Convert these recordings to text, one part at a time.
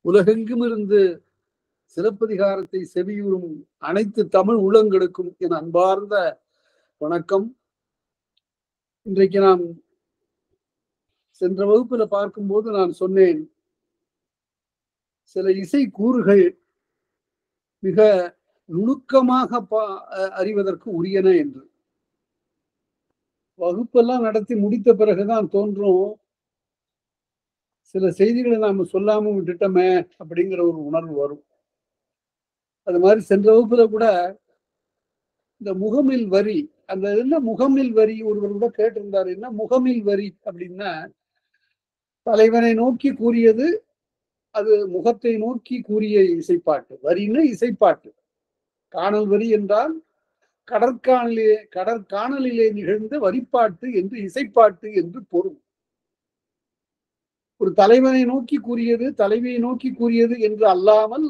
உலகெங்கும் இருந்து சிலப்பதிகாரத்தை செவியுறும் அனைத்து தமிழ் உள்ளங்களுக்கும் என் அன்பார்ந்த வணக்கம். இன்றைக்கு நான் சென்ற வகுப்புல பார்க்கும்போது நான் சொன்னேன், சில இசை கூறுகள் மிக நுணுக்கமாக அறிவதற்கு உரியன என்று. வகுப்பெல்லாம் நடத்தி முடித்த பிறகுதான் தோன்றும், சில செய்திகளை நாம சொல்லாம விட்டுட்டோமே அப்படிங்கிற ஒரு உணர்வு வரும். அது மாதிரி சென்ற வகுப்புல கூட இந்த முகமில் வரி, அந்த என்ன முகமில் வரி ஒருவர் கூட கேட்டிருந்தாரு, என்ன முகமில் வரி அப்படின்னா, தலைவனை நோக்கி கூறியது, அது முகத்தை நோக்கி கூறிய இசைப்பாட்டு. வரின்னு இசைப்பாட்டு. காணல் வரி என்றால் கடற்காணலிலே நிகழ்ந்த வரிப்பாட்டு என்று இசைப்பாட்டு என்று பொருள். ஒரு தலைவனை நோக்கி கூறியது, தலைவியை நோக்கி கூறியது என்று அல்லாமல்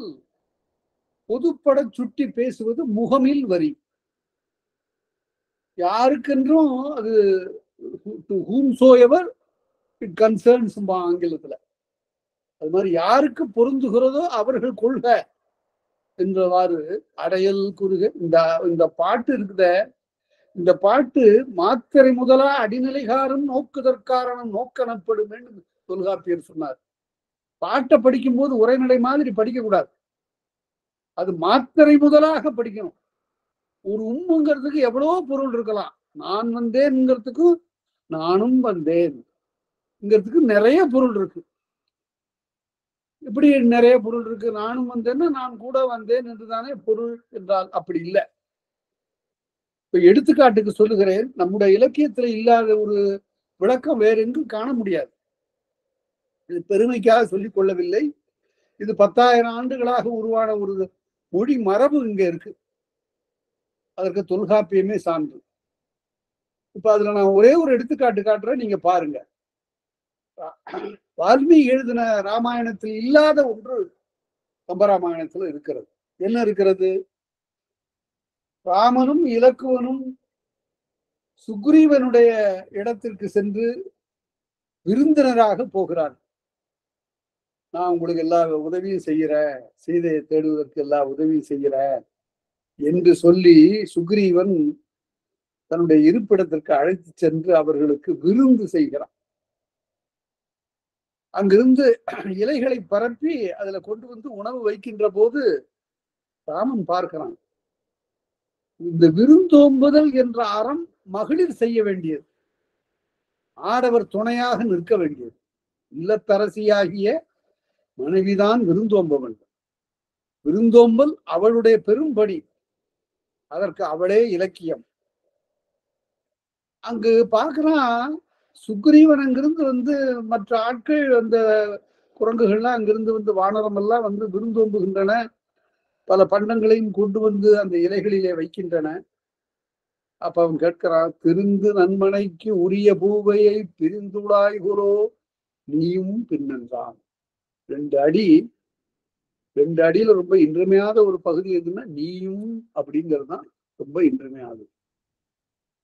பொதுப்பட சுட்டி பேசுவது முகமில் வரி. யாருக்கென்றும் அது டு whomsoever it concerns ஆங்கிலத்துல. அது மாதிரி யாருக்கு பொருந்துகிறதோ அவர்கள் கொள்க என்றவாறு அடையல் குறுக. இந்த பாட்டு இருக்குத, இந்த பாட்டு மாத்திரை முதலா அடிநிலைகாரம் நோக்குதற்காரணம் நோக்கணப்படும் என்று தொல்காப்பியர் சொன்னார். பாட்டை படிக்கும் போது உரைநடை மாதிரி படிக்க கூடாது, அது மாத்திரை முதலாக படிக்கணும். ஒரு உம்முங்கிறதுக்கு எவ்வளவோ பொருள் இருக்கலாம். நான் வந்தேன்ங்கிறதுக்கு நானும் வந்தேன்ங்கிறதுக்கு நிறைய பொருள் இருக்கு. இப்படி நிறைய பொருள் இருக்கு. நானும் வந்தேன்னா நான் கூட வந்தேன் என்றுதானே பொருள் என்றால் அப்படி இல்லை. இப்ப எடுத்துக்காட்டுக்கு சொல்லுகிறேன், நம்முடைய இலக்கியத்துல இல்லாத ஒரு விளக்கம் வேற எங்கும் காண முடியாது. இது பெருமைக்காக சொல்லிக் கொள்ளவில்லை. இது 10,000 ஆண்டுகளாக உருவான ஒரு மொழி மரபு இங்க இருக்கு. அதற்கு தொல்காப்பியமே சான்று. இப்ப அதுல நான் ஒரே ஒரு எடுத்துக்காட்டு காட்டுறேன், நீங்க பாருங்க. வால்மீகி எழுதின ராமாயணத்தில் இல்லாத ஒன்று கம்பராமாயணத்துல இருக்கிறது. என்ன இருக்கிறது? ராமனும் இலக்குவனும் சுக்ரீவனுடைய இடத்திற்கு சென்று விருந்தினராக போகிறார். நான் உங்களுக்கு எல்லா உதவியும் செய்யறேன், சீதையை தேடுவதற்கு எல்லா உதவியும் செய்யறேன் என்று சொல்லி சுக்ரீவன் தன்னுடைய இருப்பிடத்திற்கு அழைத்து சென்று அவர்களுக்கு விருந்து செய்கிறான். அங்கிருந்து இலைகளை பரப்பி அதுல கொண்டு வந்து உணவு வைக்கின்ற போது ராமன் பார்க்கிறான், இந்த விருந்தோம்புதல் என்ற அறம் மகளிர் செய்ய வேண்டியது, ஆடவர் துணையாக நிற்க வேண்டியது. இல்லத்தரசியாகிய மனைவிதான் விருந்தோம்ப வேண்டும். விருந்தோம்பல் அவளுடைய பெரும்படி, அதற்கு அவளே இலக்கியம். அங்கு பார்க்கிறான் சுக்ரீவன் அங்கிருந்து வந்து மற்ற ஆட்கள், அந்த குரங்குகள்லாம் அங்கிருந்து வந்து வானரம் எல்லாம் வந்து விருந்தோம்புகின்றன, பல பண்டங்களையும் கொண்டு வந்து அந்த இலைகளிலே வைக்கின்றன. அப்ப அவன் கேட்கிறான், திருந்து நன்மனைக்கு உரிய பூவையை பிரிந்துளாய் குரோ நீயும் பின்னன்றான். 2 அடியில ரொம்ப இன்றியமையாத ஒரு பகுதி எதுன்னா நீயும் அப்படிங்கிறது தான் ரொம்ப இன்றியமையாது.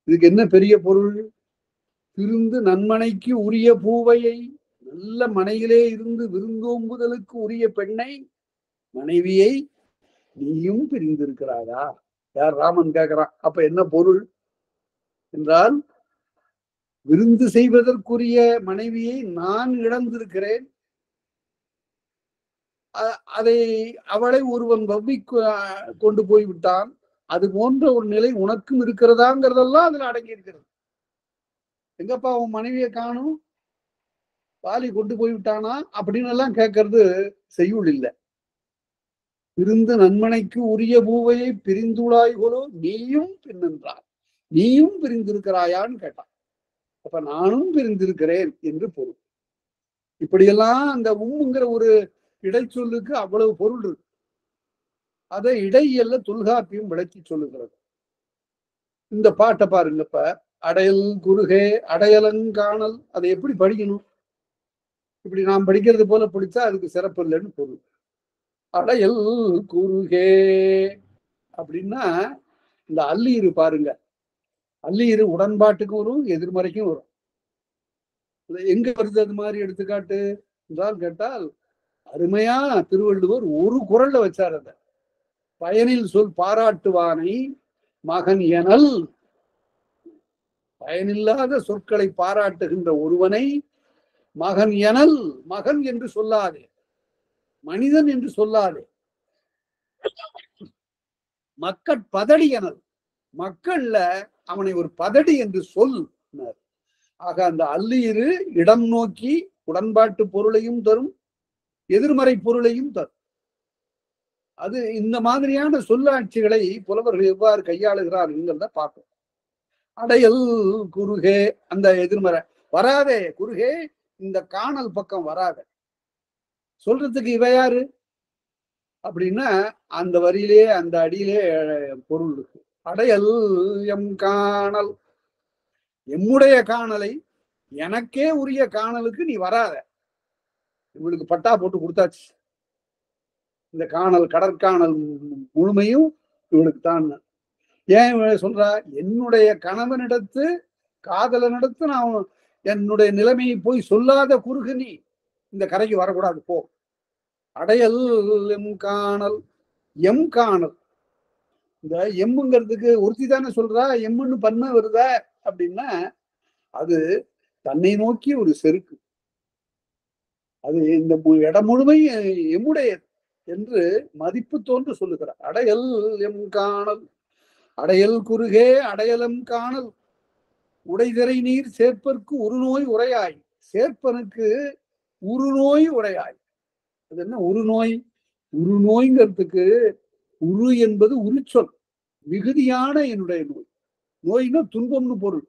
இதுக்கு என்ன பெரிய பொருள்? திருந்து நன்மனைக்கு உரிய பூவையை, நல்ல மனையிலே இருந்து விருந்தோம்புதலுக்கு உரிய பெண்ணை, மனைவியை நீயும் பிரிந்திருக்கிறாயா? யார்? ராமன் கேட்கிறான். அப்ப என்ன பொருள் என்றால், விருந்து செய்வதற்குரிய மனைவியை நான் இழந்திருக்கிறேன், அதை அவளை ஒருவன் வவ்வி கொண்டு போய் விட்டான், அது போன்ற ஒரு நிலை உனக்கும் இருக்கிறதாங்கிறதெல்லாம் அதுல அடங்கி இருக்கிறது. எங்கப்பா உன் மனைவியை காணும், வாலி கொண்டு போய் விட்டானா அப்படின்னு எல்லாம் கேட்கறது செய்யுள் இல்லை. விருந்து நன்மனைக்கு உரிய பூவையை பிரிந்துளாய்களோ நீயும் பின்னென்றார், நீயும் பிரிந்திருக்கிறாயான்னு கேட்டான். அப்ப நானும் பிரிந்திருக்கிறேன் என்று பொருள். இப்படியெல்லாம் அந்த உம்முங்கிற ஒரு இடைச்சொல்லுக்கு அவ்வளவு பொருள் இருக்கு. அதை இடையல்ல தொல்காப்பியம் விளக்கி சொல்லுகிறது. இந்த பாட்டை பாருங்க. இப்ப அடையல் குறுகே அடையலங்காணல், அதை எப்படி படிக்கணும்? இப்படி நாம் படிக்கிறது போல படிச்சா அதுக்கு சிறப்பு இல்லைன்னு பொருள். அடையல் குறுகே அப்படின்னா இந்த அல்லீரு பாருங்க, அல்லீரு உடன்பாட்டுக்கும் வரும், எதிர்மறைக்கும் வரும். எங்க வருது அது மாதிரி எடுத்துக்காட்டு என்றால் கேட்டால், அருமையா திருவள்ளுவர் ஒரு குறள்ல வச்சார். அத பயனில் சொல் பாராட்டுவானை மகன் எனல். பயனில்லாத சொற்களை பாராட்டுகின்ற ஒருவனை மகன் எனல். மகன் என்று சொல்லாதே, மனிதன் என்று சொல்லாதே, மக்கள் பதடி எனல். மக்கள்ல அவனை ஒரு பதடி என்று சொல். ஆக அந்த அல்லீரு இடம் நோக்கி உடன்பாட்டு பொருளையும் தரும், எதிர்மறை பொருளையும் தரும். அது இந்த மாதிரியான சொல்லாட்சிகளை புலவர்கள் எவ்வாறு கையாளுகிறார் பார்ப்போம். அடையல் குறுகே, அந்த எதிர்மறை வராதே, குறுகே இந்த காணல் பக்கம் வராத சொல்றதுக்கு இவ யாரு அப்படின்னா அந்த வரியிலே அந்த அடியிலே பொருள் இருக்கு. அடையல் எம் காணல், எம்முடைய காணலை, எனக்கே உரிய காணலுக்கு நீ வராத. இவளுக்கு பட்டா போட்டு கொடுத்தாச்சு. இந்த காணல் கடற்காணல் முழுமையும் இவளுக்கு தான். ஏன் சொல்றா? என்னுடைய கணவனிடத்து காதலனிடத்து நான் என்னுடைய நிலைமையை போய் சொல்லாத குறுகு நீ இந்த கரைக்கு வரக்கூடாது போ. அடையல் எம் காணல். எம் காணல், இந்த எம்முங்கிறதுக்கு ஒருத்தி தானே சொல்றா. எம்முன்னு பண்ண வருதா அப்படின்னா அது தன்னை நோக்கி ஒரு செருக்கு. அது இந்த இடம் முழுமையும் எம்முடையது என்று மதிப்பு தோன்று சொல்லுகிறார். அடையல் எம் காணல். அடையல் குறுகே அடையலம் காணல். உடைதிரை நீர் சேர்ப்பற்கு உருநோய் உரையாய். சேர்ப்பனுக்கு உருநோய் உரையாய். அது என்ன உருநோய்? உருநோய்ங்கிறதுக்கு உரு என்பது உரிச்சொல். மிகுதியான என்னுடைய நோய். நோய்னா துன்பம்னு பொருள்.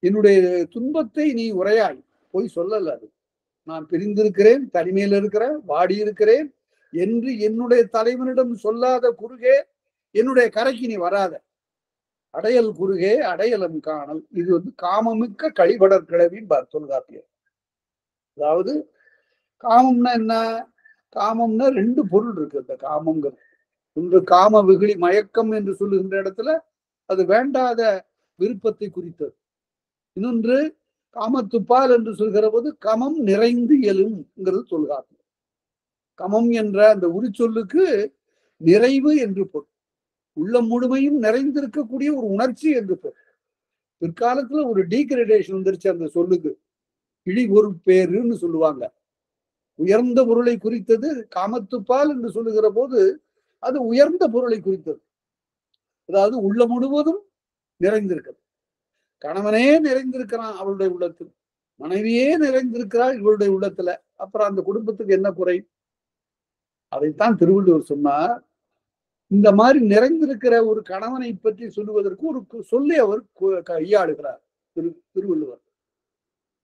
என்னுடைய துன்பத்தை நீ உரையாய். போய் சொல்லல. அது நான் பிரிந்திருக்கிறேன், தனிமையில் இருக்கிறேன், வாடி இருக்கிறேன் என்று என்னுடைய தலைவனிடம் சொல்லாத குறுகே என்னுடைய கரைக்கு நீ வராத. அடையல் குறுகே அடையலம் காணல். இது காமமிக்க கழிபடர் கிளவின் தொல்காப்பியர். அதாவது காமம்னா என்ன? காமம்னா ரெண்டு பொருள் இருக்கு. அந்த காமம்ங்கிறது ஒன்று காம வெகுளி மயக்கம் என்று சொல்லுகின்ற இடத்துல அது வேண்டாத விருப்பத்தை குறித்தது. இன்னொன்று காமத்துப்பால் என்று சொல்கிற போது கமம் நிறைந்து இயலும்ங்கிறது தொல்காப்பியர். கமம் என்ற அந்த உரிச்சொல்லுக்கு நிறைவு என்று பொருள். உள்ளம் முழுமையும் நிறைந்திருக்கக்கூடிய ஒரு உணர்ச்சி என்று பொருள். பிற்காலத்துல ஒரு டீகிரடேஷன் வந்துருச்சு அந்த சொல்லுக்கு. இழி பொருட்பேருன்னு சொல்லுவாங்க. உயர்ந்த பொருளை குறித்தது காமத்துப்பால் என்று சொல்லுகிற போது அது உயர்ந்த பொருளை குறித்தது. அதாவது உள்ள முழுவதும் நிறைந்திருக்கிறது. கணவனே நிறைந்திருக்கிறான் அவளுடைய உள்ளத்தில், மனைவியே நிறைந்திருக்கிறாள் இவளுடைய உள்ளத்துல. அப்புறம் அந்த குடும்பத்துக்கு என்ன குறை? அதைத்தான் திருவள்ளுவர் சொன்னார். இந்த மாதிரி நிறைந்திருக்கிற ஒரு கணவனை பற்றி சொல்லுவதற்கு ஒரு சொல்லி அவர் கையாளுகிறார் திருவள்ளுவர்.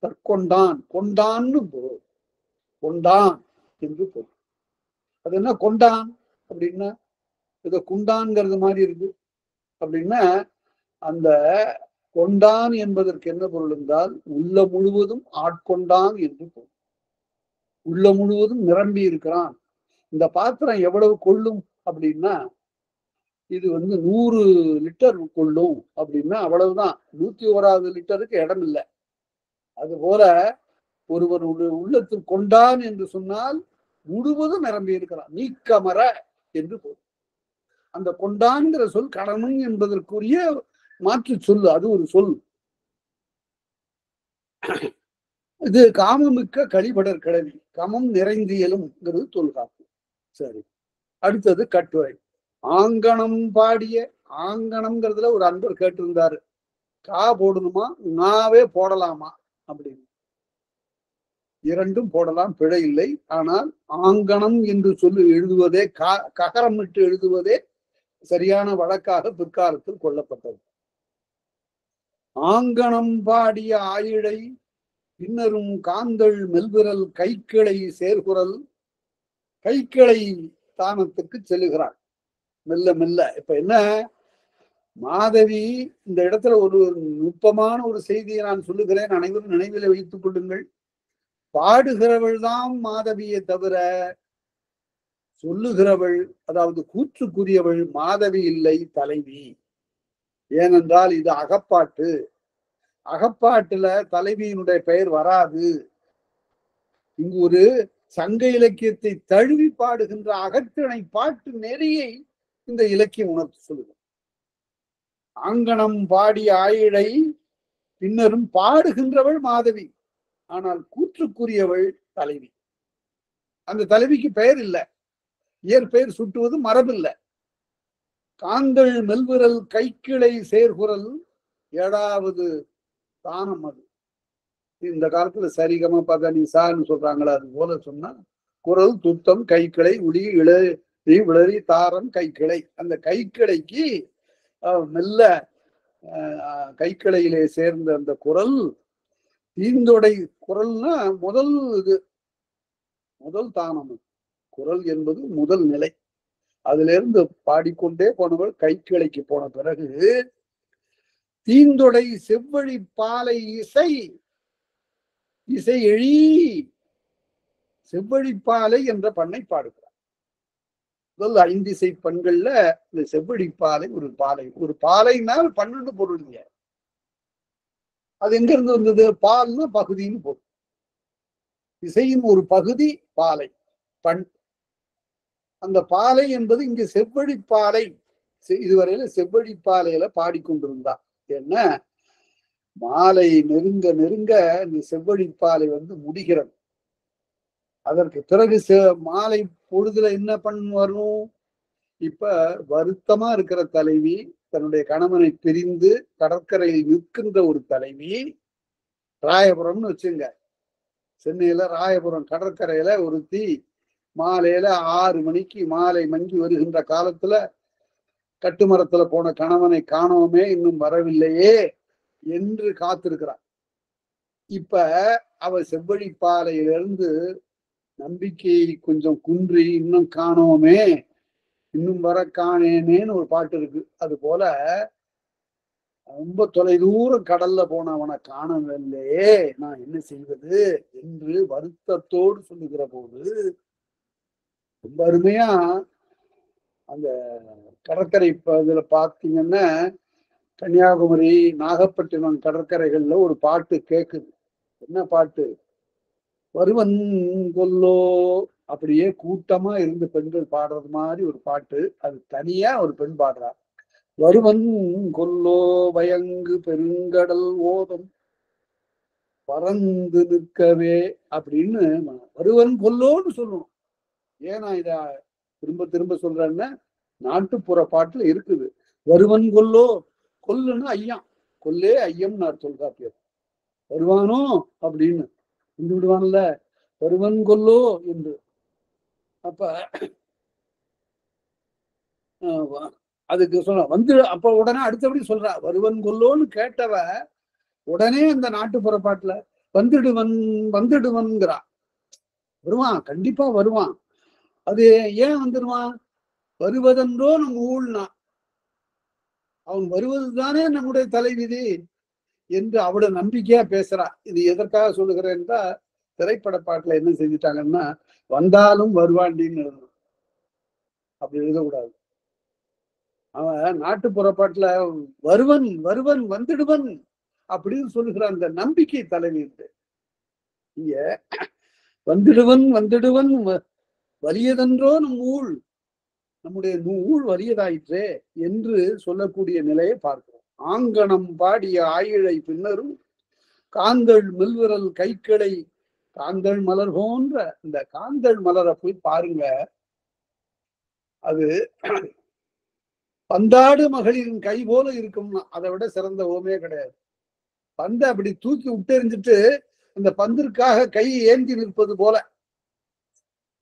தற்கொண்டான், கொண்டான்னு பொருள். கொண்டான் என்று பொருள். அது என்ன கொண்டான் அப்படின்னா? ஏதோ குண்டான்ங்கிறது மாதிரி இருக்கு அப்படின்னா அந்த கொண்டான் என்பதற்கு என்ன பொருள் என்றால் உள்ள முழுவதும் ஆட்கொண்டான் என்று பொருள். உள்ள முழுவதும் நிரம்பி இருக்கிறான். இந்த பாத்திரம் எவ்வளவு கொள்ளும் அப்படின்னா இது 100 லிட்டர் கொள்ளும் அப்படின்னா அவ்வளவுதான். 101வது லிட்டருக்கு இடம் இல்லை. அது போல ஒருவர் உள்ளத்தில் கொண்டான் என்று சொன்னால் முழுவதும் நிரம்பி இருக்கிறான், நீக்கமர என்று பொருள். அந்த கொண்டான்கிற சொல் கடனும் என்பதற்குரிய மாற்று சொல்லு. அது ஒரு சொல். இது காமமிக்க கழிபடர் கிளவி. கமம் நிறைந்தியலும்ங்கிறது தொல்காப்பு. சரி, அடுத்தது கட்டுரை. ஆங்கணம் பாடிய. ஆங்கணம்ங்கிறதுல ஒரு அன்பர் கேட்டிருந்தாரு, கா போடணுமா நாவே போடலாமா அப்படின்னு. இரண்டும் போடலாம், பிழை இல்லை. ஆனால் ஆங்கணம் என்று சொல்லி எழுதுவதே, ககரம் விட்டு எழுதுவதே சரியான வழக்காக பிற்காலத்தில் கொள்ளப்பட்டது. ஆங்கணம் பாடிய ஆயிழை பின்னரும் காந்தள் மெல்விரல் கைக்கிளை சேர்குரல். கைக்கிளை தானத்துக்கு செல்லுகிறாள் மெல்ல மெல்ல. இப்ப என்ன, மாதவி இந்த இடத்துல ஒரு நுட்பமான ஒரு செய்தியை நான் சொல்லுகிறேன், அனைவரும் நினைவில் வைத்துக் கொள்ளுங்கள். பாடுகிறவள் தான் மாதவியை தவிர சொல்லுகிறவள், அதாவது கூற்றுக்குரியவள் மாதவி இல்லை, தலைவி. ஏனென்றால் இது அகப்பாட்டு. அகப்பாட்டுல தலைவியினுடைய பெயர் வராது. இங்கு ஒரு சங்க இலக்கியத்தை தழுவி பாடுகின்ற அகத்திணை பாட்டு நெறியை இந்த இலக்கியம் உணர்த்து சொல்லுது. ஆங்கணம் பாடி ஆயிழை பின்னரும் பாடுகின்றவள் மாதவி, ஆனால் கூற்றுக்குரியவள் தலைவி. அந்த தலைவிக்கு பெயர் இல்லை, இயற்பெயர் சுட்டுவது மரபில்லை. காந்தள் மெல்விரல் கைக்கிளை சேர்குரல் ஏழாவது தானம் அது. இந்த காலத்துல சரிகம பதனி சான்னு சொல்றாங்களா, அது போல சொன்னா குரல் துத்தம் கைக்கிளை உளி இளறி விளறி தாரம் கைக்கிளை. அந்த கைக்கிளைக்கு மெல்ல கைக்கிளையிலே சேர்ந்த அந்த குரல் தீந்தொடை குரல்னா முதல் இது, முதல் தானம். குரல் என்பது முதல் நிலை. அதுல இருந்து பாடிக்கொண்டே போனவள் கைக்கிளைக்கு போன பிறகு தீந்தொடை செவ்வழி பாலை இசை இசை எழி செவ்வழிப்பாலை என்ற பண்ணை பாடுகிறார். முதல் 5 இசை பண்கள்ல இந்த செவ்வழிப்பாலை ஒரு பாலை. ஒரு பாலைனால் 12 பொருள். அது எங்க இருந்து வந்தது? பால்னா பகுதின்னு பொருள். இசையின் ஒரு பகுதி பாலை பண். அந்த பாலை என்பது இங்க செவ்வழிப்பாலை. இதுவரையில செவ்வழிப்பாலையில பாடிக்கொண்டிருந்தார். என்ன, மாலை நெருங்க நெருங்க இந்த செவ்வழிப்பாலை முடிகிறது. அதற்கு பிறகு மாலை பொழுதுல என்ன வரும்? இப்ப வருத்தமா இருக்கிற தலைவி, தன்னுடைய கணவனை பிரிந்து கடற்கரையில் நிற்கின்ற ஒரு தலைவி. ராயபுரம்னு வச்சுங்க, சென்னையில ராயபுரம் கடற்கரையில ஒருத்தி மாலையில 6 மணிக்கு மாலை மங்கி வருகின்ற காலத்துல கட்டுமரத்துல போன கணவனை காணோமே, இன்னும் வரவில்லையே என்று காத்திருக்கிறார். இப்ப அவ செவ்வழிப்பாலையிலிருந்து நம்பிக்கை கொஞ்சம் குன்றி இன்னும் காணோமே, இன்னும் வர காணேனேன்னு ஒரு பாட்டு இருக்கு. அது போல ரொம்ப தொலைதூரம் கடல்ல போனவனை காணவில்லையே, நான் என்ன செய்வது என்று வருத்தத்தோடு சொல்லுகிற போது ரொம்ப அருமையா அந்த கடற்கரை இதுல பார்த்தீங்கன்னா கன்னியாகுமரி நாகப்பட்டினம் கடற்கரைகள்ல ஒரு பாட்டு கேக்குது. என்ன பாட்டு? வருவன் கொல்லோ. அப்படியே கூட்டமா இருந்து பெண்கள் பாடுறது மாதிரி ஒரு பாட்டு. அது தனியா ஒரு பெண் பாடுறா. வருவன் கொல்லோ வயங்கு பெருங்கடல் ஓதம் பறந்து நிற்கவே அப்படின்னு வருவன் கொல்லோன்னு சொல்லணும். ஏன்னா இத திரும்ப திரும்ப சொல்றேன்னா நாட்டுப்புற பாட்டுல இருக்குது. வருவன் கொல்லோ, கொல்லுன்னு ஐயம், கொல்லே ஐயம் நான் தொல்காப்பியர். வருவானோ அப்படின்னு வந்து விடுவான்ல, வருவன் கொல்லோ என்று. அப்ப அதுக்கு சொல்ற அப்ப உடனே அடுத்தபடி சொல்றா, வருவன் கொல்லோன்னு கேட்டவ உடனே அந்த நாட்டுப்புற பாட்டுல வந்துடுவன்கிறா. வருவான், கண்டிப்பா வருவான். அது ஏன் வந்துடுவான்? வருவதென்றோ நம் ஊழ்னா, அவன் வருவதுதானே நம்முடைய தலைவிதி என்று அவளை நம்பிக்கையா பேசுறா. இது எதற்காக சொல்லுகிறேன்னா, திரைப்பட பாட்டுல என்ன செஞ்சுட்டாங்கன்னா, வந்தாலும் வருவாண்டின்னு எழுதணும். அப்படி எழுதக்கூடாது. அவன் நாட்டுப்புற பாட்டுல வருவன் வருவன் வந்துடுவன் அப்படின்னு சொல்லுகிற அந்த நம்பிக்கை தலைவி. இங்க வந்துடுவன் வந்துடுவன் வலியதென்றோ நம் ஊழ், நம்முடைய ஊழ் வலியதாயிற்றே என்று சொல்லக்கூடிய நிலையை பார்க்கிறோம். ஆங்கணம் பாடிய ஆயிழை பின்னரும் காந்தள் மெல்விரல் கைக்கிளை. காந்தள் மலர் போன்ற இந்த காந்தள் மலரை போய் பாருங்க. அது பந்தாடு மகளிரின் கை போல இருக்கும்னா அதை விட சிறந்த ஓமே கிடையாது. பந்தை அப்படி தூக்கி விட்டெறிஞ்சிட்டு அந்த பந்திற்காக கை ஏந்தி நிற்பது போல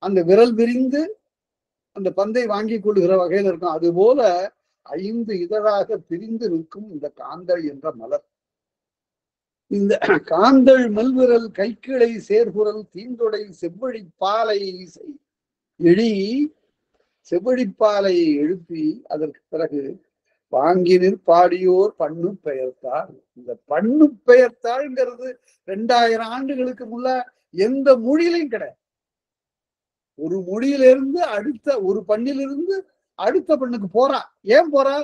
அந்த விரல் விரிந்து அந்த பந்தை வாங்கி கொள்ளுகிற வகையில் இருக்கும். அது போல 5 இதழாக பிரிந்து நிற்கும் இந்த காந்தள் என்ற மலர். இந்த காந்தள் மெல்விரல் கைக்கிளை சேர்குரல் தீந்தொடை செவ்வழி பாலை இசை எழி. செவ்வழிப்பாலையை எழுப்பி அதற்கு பிறகு வாங்கினிற் பாடியோர் பண்ணு பெயர்த்தாள். இந்த பண்ணு பெயர்த்தாள்ங்கிறது 2000 ஆண்டுகளுக்கு முன்ன எந்த மொழியிலையும் கிடையாது. ஒரு மொழியிலிருந்து அடுத்த ஒரு பண்ணிலிருந்து அடுத்த பண்ணுக்கு போறா. ஏன் போறா?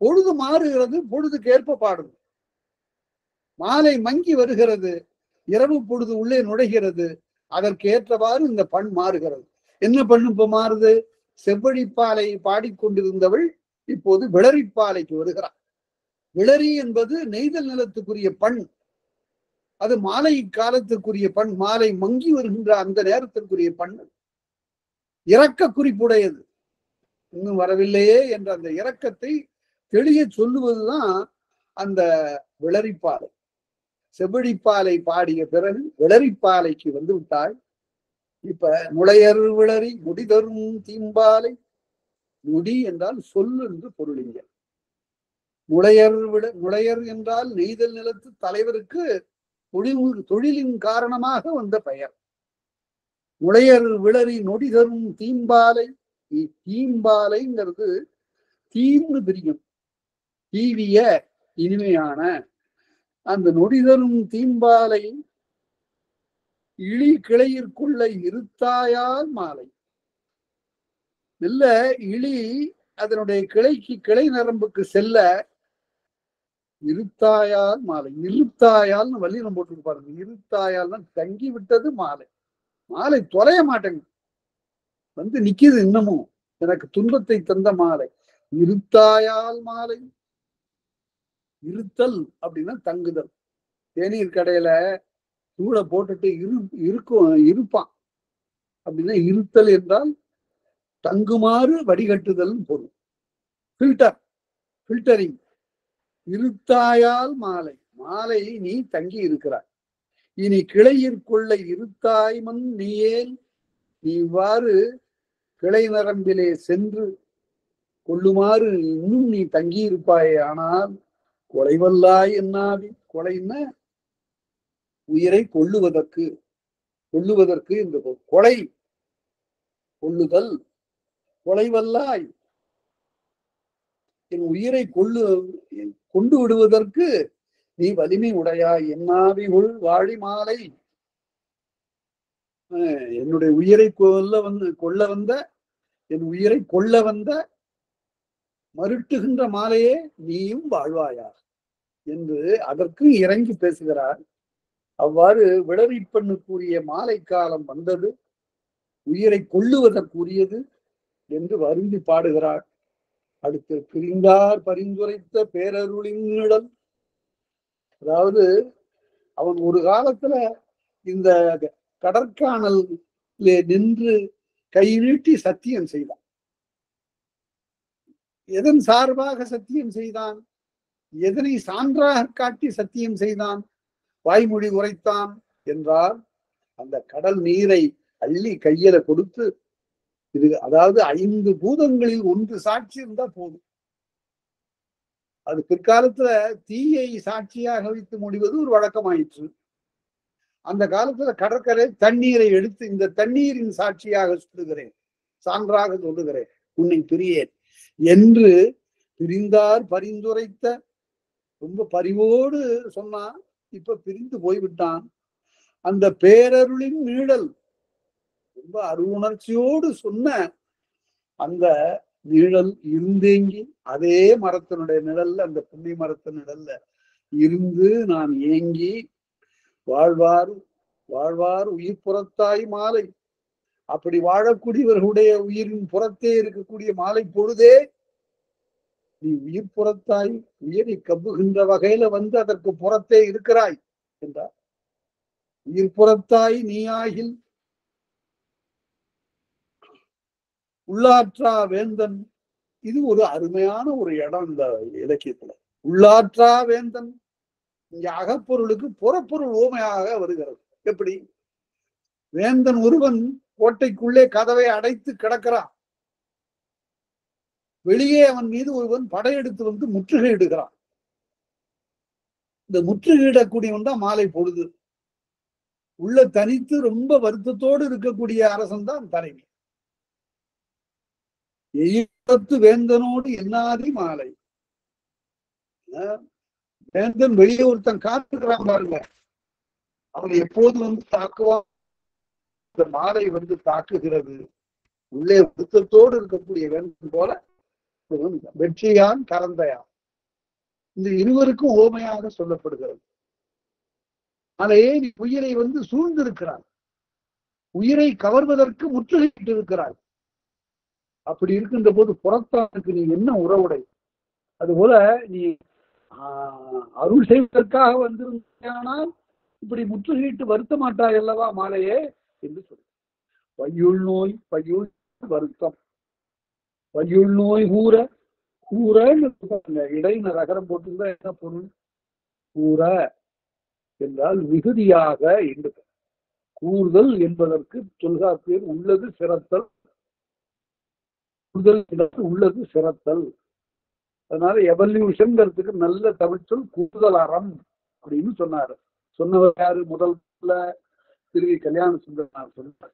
பொழுது மாறுகிறது, பொழுதுக்கு ஏற்ப பாடுது. மாலை மங்கி வருகிறது, இரவு பொழுது உள்ளே நுழைகிறது. அதற்கு ஏற்றவாறு இந்த பண் மாறுகிறது. என்ன பண்ணு இப்ப மாறுது? செவ்வழிப்பாலை பாடிக்கொண்டிருந்தவள் இப்போது விளரிப்பாலைக்கு வருகிறார். விளரி என்பது நெய்தல் நிலத்துக்குரிய பண். அது மாலை காலத்திற்குரிய பண். மாலை மங்கி வருகின்ற அந்த நேரத்திற்குரிய பண். இரக்க குறிப்புடையது. இன்னும் வரவில்லையே என்ற அந்த இரக்கத்தை தெளிய சொல்லுவதுதான் அந்த விளரிப்பாலை. செவ்வழிப்பாலை பாடிய பிறகு விளரிப்பாலைக்கு வந்து விட்டாள். இப்ப நுழையர் விளரி முடிதரும் தீம்பாலை. முடி என்றால் சொல்லு என்று பொருள். இங்க நுழையர் என்றால் நெய்தல் நிலத்து தலைவருக்கு தொழிலின் காரணமாக வந்த பெயர். நுழையர் விளரி நொடி தரும் தீம்பாலை. தீம்பாலைங்கிறது தீம்னு பிரியும். தீவிய இனிமையான அந்த நொடி தரும் தீம்பாலை இழி கிளையிற்குள்ள இருத்தாயால் மாலை. இல்ல இழி அதனுடைய கிளைக்கு கிளை நரம்புக்கு செல்ல இருத்தாயால் மாலை. இருத்தாயால் வல்லினம் போட்டு பாருங்க. இருத்தாயால் தங்கி விட்டது மாலை. மாலை தொலைய மாட்டேங்குது, வந்து நிக்குது இன்னமும். எனக்கு துன்பத்தை தந்த மாலை. இருத்தாயால் மாலை. இருத்தல் அப்படின்னா தங்குதல். தேநீர் கடையில தூளை போட்டுட்டு இருப்பான் அப்படின்னா இருத்தல் என்றால் தங்குமாறு வடிகட்டுதல் பொருள். ஃபில்டரிங். இருத்தாயால் மாலை. மாலை நீ தங்கி இருக்கிறாய். இனி கிளையிற்குள்ள இருத்தாய்மன் நீயேல். நீ இவ்வாறு கிளை நரம்பிலே சென்று கொள்ளுமாறு இன்னும் நீ தங்கி இருப்பாயே. ஆனால் கொலைவல்லாய் என்னாவி. கொலைன்னா உயிரை கொள்ளுவதற்கு இந்த கொலை கொள்ளுதல். கொலைவல்லாய் என் உயிரை கொண்டு விடுவதற்கு நீ வலிமை உடையாய். என்னாவி உள் வாழி மாலை. என்னுடைய உயிரை என் உயிரை கொள்ள வந்த மருட்டுகின்ற மாலையே நீயும் வாழ்வாயா என்று அதற்கு இறங்கி பேசுகிறார். அவ்வாறு விளரிப்பண்ணுக்குரிய மாலை காலம் வந்தது, உயிரை கொள்ளுவதற்குரியது என்று வருந்தி பாடுகிறார். அடுத்து பிரிந்தார் பரிந்துரைத்த பேரருளின் நிழல். அதாவது அவன் ஒரு காலத்துல இந்த கடற்கானல் நின்று கை நீட்டி சத்தியம் செய்தான். எதன் சார்பாக சத்தியம் செய்தான்? எதனை சான்றாக காட்டி சத்தியம் செய்தான், வாய்மொழி உரைத்தான் என்றால் அந்த கடல் நீரை அள்ளி கையில கொடுத்து, இது அதாவது 5 பூதங்களில் ஒன்று சாட்சி இருந்தா போதும். அது பிற்காலத்துல தீயை சாட்சியாக வைத்து முடிவது ஒரு வழக்கமாயிற்று. அந்த காலத்துல கடற்கரை தண்ணீரை எடுத்து இந்த தண்ணீரின் சாட்சியாக சொல்லுகிறேன், சான்றாக சொல்லுகிறேன், உன்னை பிரியேன் என்று பிரிந்தார் பரிந்துரைத்த. ரொம்ப பரிவோடு சொன்னா, இப்ப பிரிந்து போய்விட்டான். அந்த பேரருளின் நீழல், ரொம்ப அருணர்ச்சியோடு சொன்ன அந்த நிழல் இருந்தேங்கி, அதே மரத்தினுடைய நிழல்ல, அந்த புண்ணி மரத்தின் நிழல்ல இருந்து நான் ஏங்கி வாழ்வார் உயிர் புறத்தாய் மாலை. அப்படி வாழக்கூடியவர்களுடைய உயிரின் புறத்தே இருக்கக்கூடிய மாலை பொழுதே நீ உயிர் புறத்தாய், உயிரை கவ்வுகின்ற வகையில வந்து அதற்கு புறத்தே இருக்கிறாய் என்றார். உயிர் புறத்தாய் நீ ஆகில் உள்ளாற்றா வேந்தன். இது ஒரு அருமையான ஒரு இடம் இந்த இலக்கியத்துல. உள்ளாற்றா வேந்தன் இங்க அகப்பொருளுக்கு புறப்பொருள் ஓமையாக வருகிறது. எப்படி? வேந்தன் ஒருவன் கோட்டைக்குள்ளே கதவை அடைத்து கிடக்கிறான். வெளியே அவன் மீது ஒருவன் படையெடுத்து வந்து முற்றுகையிடுகிறான். இந்த முற்றுகையிடக்கூடியவன் தான் மாலை பொழுது. உள்ள தனித்து ரொம்ப வருத்தத்தோடு இருக்கக்கூடிய அரசன் தான் தலைவி. எய்யத்து வேந்தனோடு என்னாதி மாலை. வேந்தன் வெளியே ஒருத்தன் காத்துக்கிறான் பாருங்க, அவன் எப்போது வந்து தாக்குவான். இந்த மாலை வந்து தாக்குகிறது. உள்ளே வருத்தத்தோடு இருக்கக்கூடிய வேந்தன் போல வெற்றியான் கரந்தையான், இந்த இருவருக்கும் ஓமையாக சொல்லப்படுகிறது. மாலையே நீ உயிரை சூழ்ந்திருக்கிறாய், உயிரை கவர்வதற்கு முற்றுகையிட்டு இருக்கிறாய். அப்படி இருக்கின்ற போது புறத்தானுக்கு நீ என்ன உறவுடை? அதுபோல நீ அருள் செய்வதற்காக வந்திருந்தானால் இப்படி முற்றுகையிட்டு வருத்த மாட்டாய் அல்லவா மாலையே என்று சொல்லு. பையுள் நோய், பையுள் வருத்தம், பையுள் நோய் கூற, கூற இடையின ரகரம் போட்டுருந்தா என்ன பொருள்? கூற என்றால் மிகுதியாக என்று. கூறுதல் என்பதற்கு தொல்காப்பியர் உள்ளது சிறத்தல், உள்ளது சிறத்தல். அதனால எவல்யூஷன்ங்கிறதுக்கு நல்ல தமிழ் சொல் கூடுதல் அறம் அப்படின்னு சொன்னாரு. சொன்னவர் யாரு? முதல்ல திருவி கல்யாண சுந்தரனார் சொன்னார்.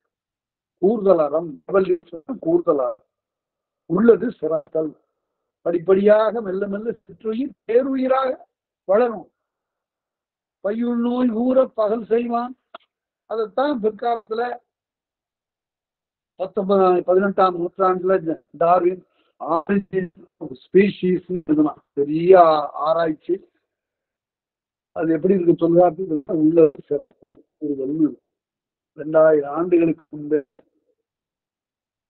கூடுதல் அறம், எவல்யூஷன் கூடுதல் அறம், உள்ளது சிறத்தல். படிப்படியாக மெல்ல மெல்ல சிற்றுயிர் பேருயிராக வளரும். பையுள் நோய் கூற பகல் செய்வான். அதைத்தான் பிற்காலத்துல 18ஆம் நூற்றாண்டுல டார்வின் ஸ்பீஷீஸ் பெரிய ஆராய்ச்சி. அது எப்படி இருக்கு சொல்றாரு? உள்ள 2000 ஆண்டுகளுக்கு முன்பு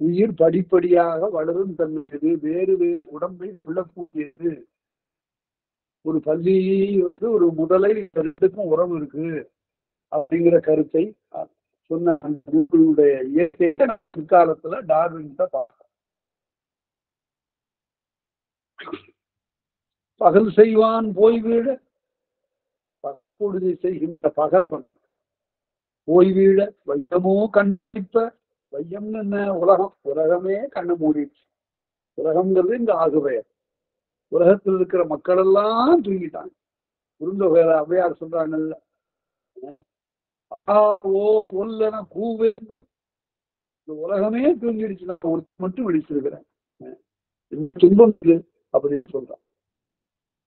உயிர் படிப்படியாக வளரும் தன்மையது, வேறு வேறு உடம்பை உள்ளக்கூடியது. ஒரு பள்ளி ஒரு முதலை ரெண்டுக்கும் உறவு இருக்கு அப்படிங்கிற கருத்தை சொன்ன இயற்கையை பிற்காலத்துல டார்வின் தான் பார்க்க. பகல் செய்வான் போய்வீழ, பற்பொழுதை செய்கின்ற பகவன் போய்வீழ, வையமோ கண்டிப்ப. வையம்னு என்ன? உலகம். உலகமே கண்ணு மூடிடுச்சு. உலகம்ங்கிறது இந்த ஆகுபெயர். உலகத்தில் இருக்கிற மக்கள் எல்லாம் தூங்கிட்டாங்க. குறுந்தொகையில ஔவையார் சொல்றாங்கல்ல, கூவே இந்த உலகமே தூங்கிடுச்சு, நான் ஒரு மட்டும் விழிச்சிருக்கிறேன், துன்பம் அப்படின்னு சொல்றான்.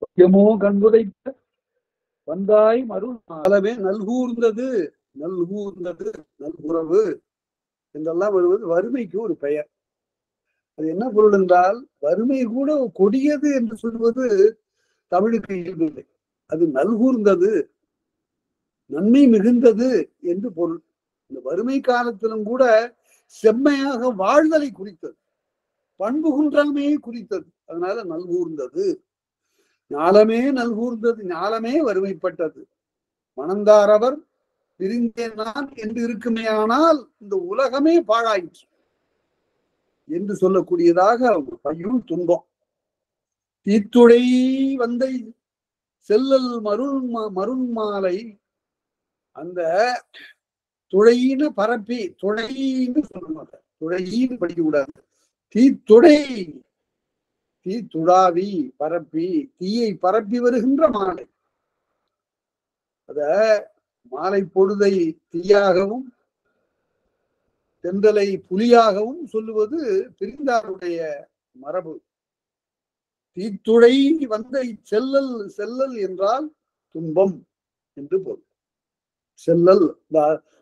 வையமோ கண்புதைத்த வந்தாய் மருள் காலமே நல்கூர்ந்தது, நல்கூர்ந்தது நல்குறவு என்றெல்லாம் வருவது வறுமைக்கு ஒரு பெயர். அது என்ன பொருள் என்றால், வறுமை கூட கொடியது என்று சொல்வது தமிழுக்கு இயல்பில்லை. அது நல்கூர்ந்தது, நன்மை மிகுந்தது என்று பொருள். இந்த வறுமை காலத்திலும் கூட செம்மையாக வாழ்தலை குறித்தது, பண்பு குன்றாமையை குறித்தது. அதனால நல்கூர்ந்தது. ஞாலமே நல்கூர்ந்தது, ஞாலமே வறுமைப்பட்டது. மணந்தாரவர் பிரிந்தேன் நான் என்று இருக்குமே, ஆனால் இந்த உலகமே பாழாயிற்று என்று சொல்லக்கூடியதாக பையுள் துன்பம். தீத்துழை வந்தை செல்லல் மருண்மாலை, அந்த துழையின பரப்பி, துழைன்னு சொல்ல மாட்டார், துழையின்னு படிக்க கூடாது. தீத்துழை, தீத்துழாவி பரப்பி, தீயை பரப்பி வருகின்ற மாலை. அத மாலை பொழுதை தீயாகவும் தென்றலை புலியாகவும் சொல்லுவது பிரிந்தாருடைய மரபு. தீத்துழை வந்தை செல்லல், செல்லல் என்றால் துன்பம் என்று பொருள். செல்லல்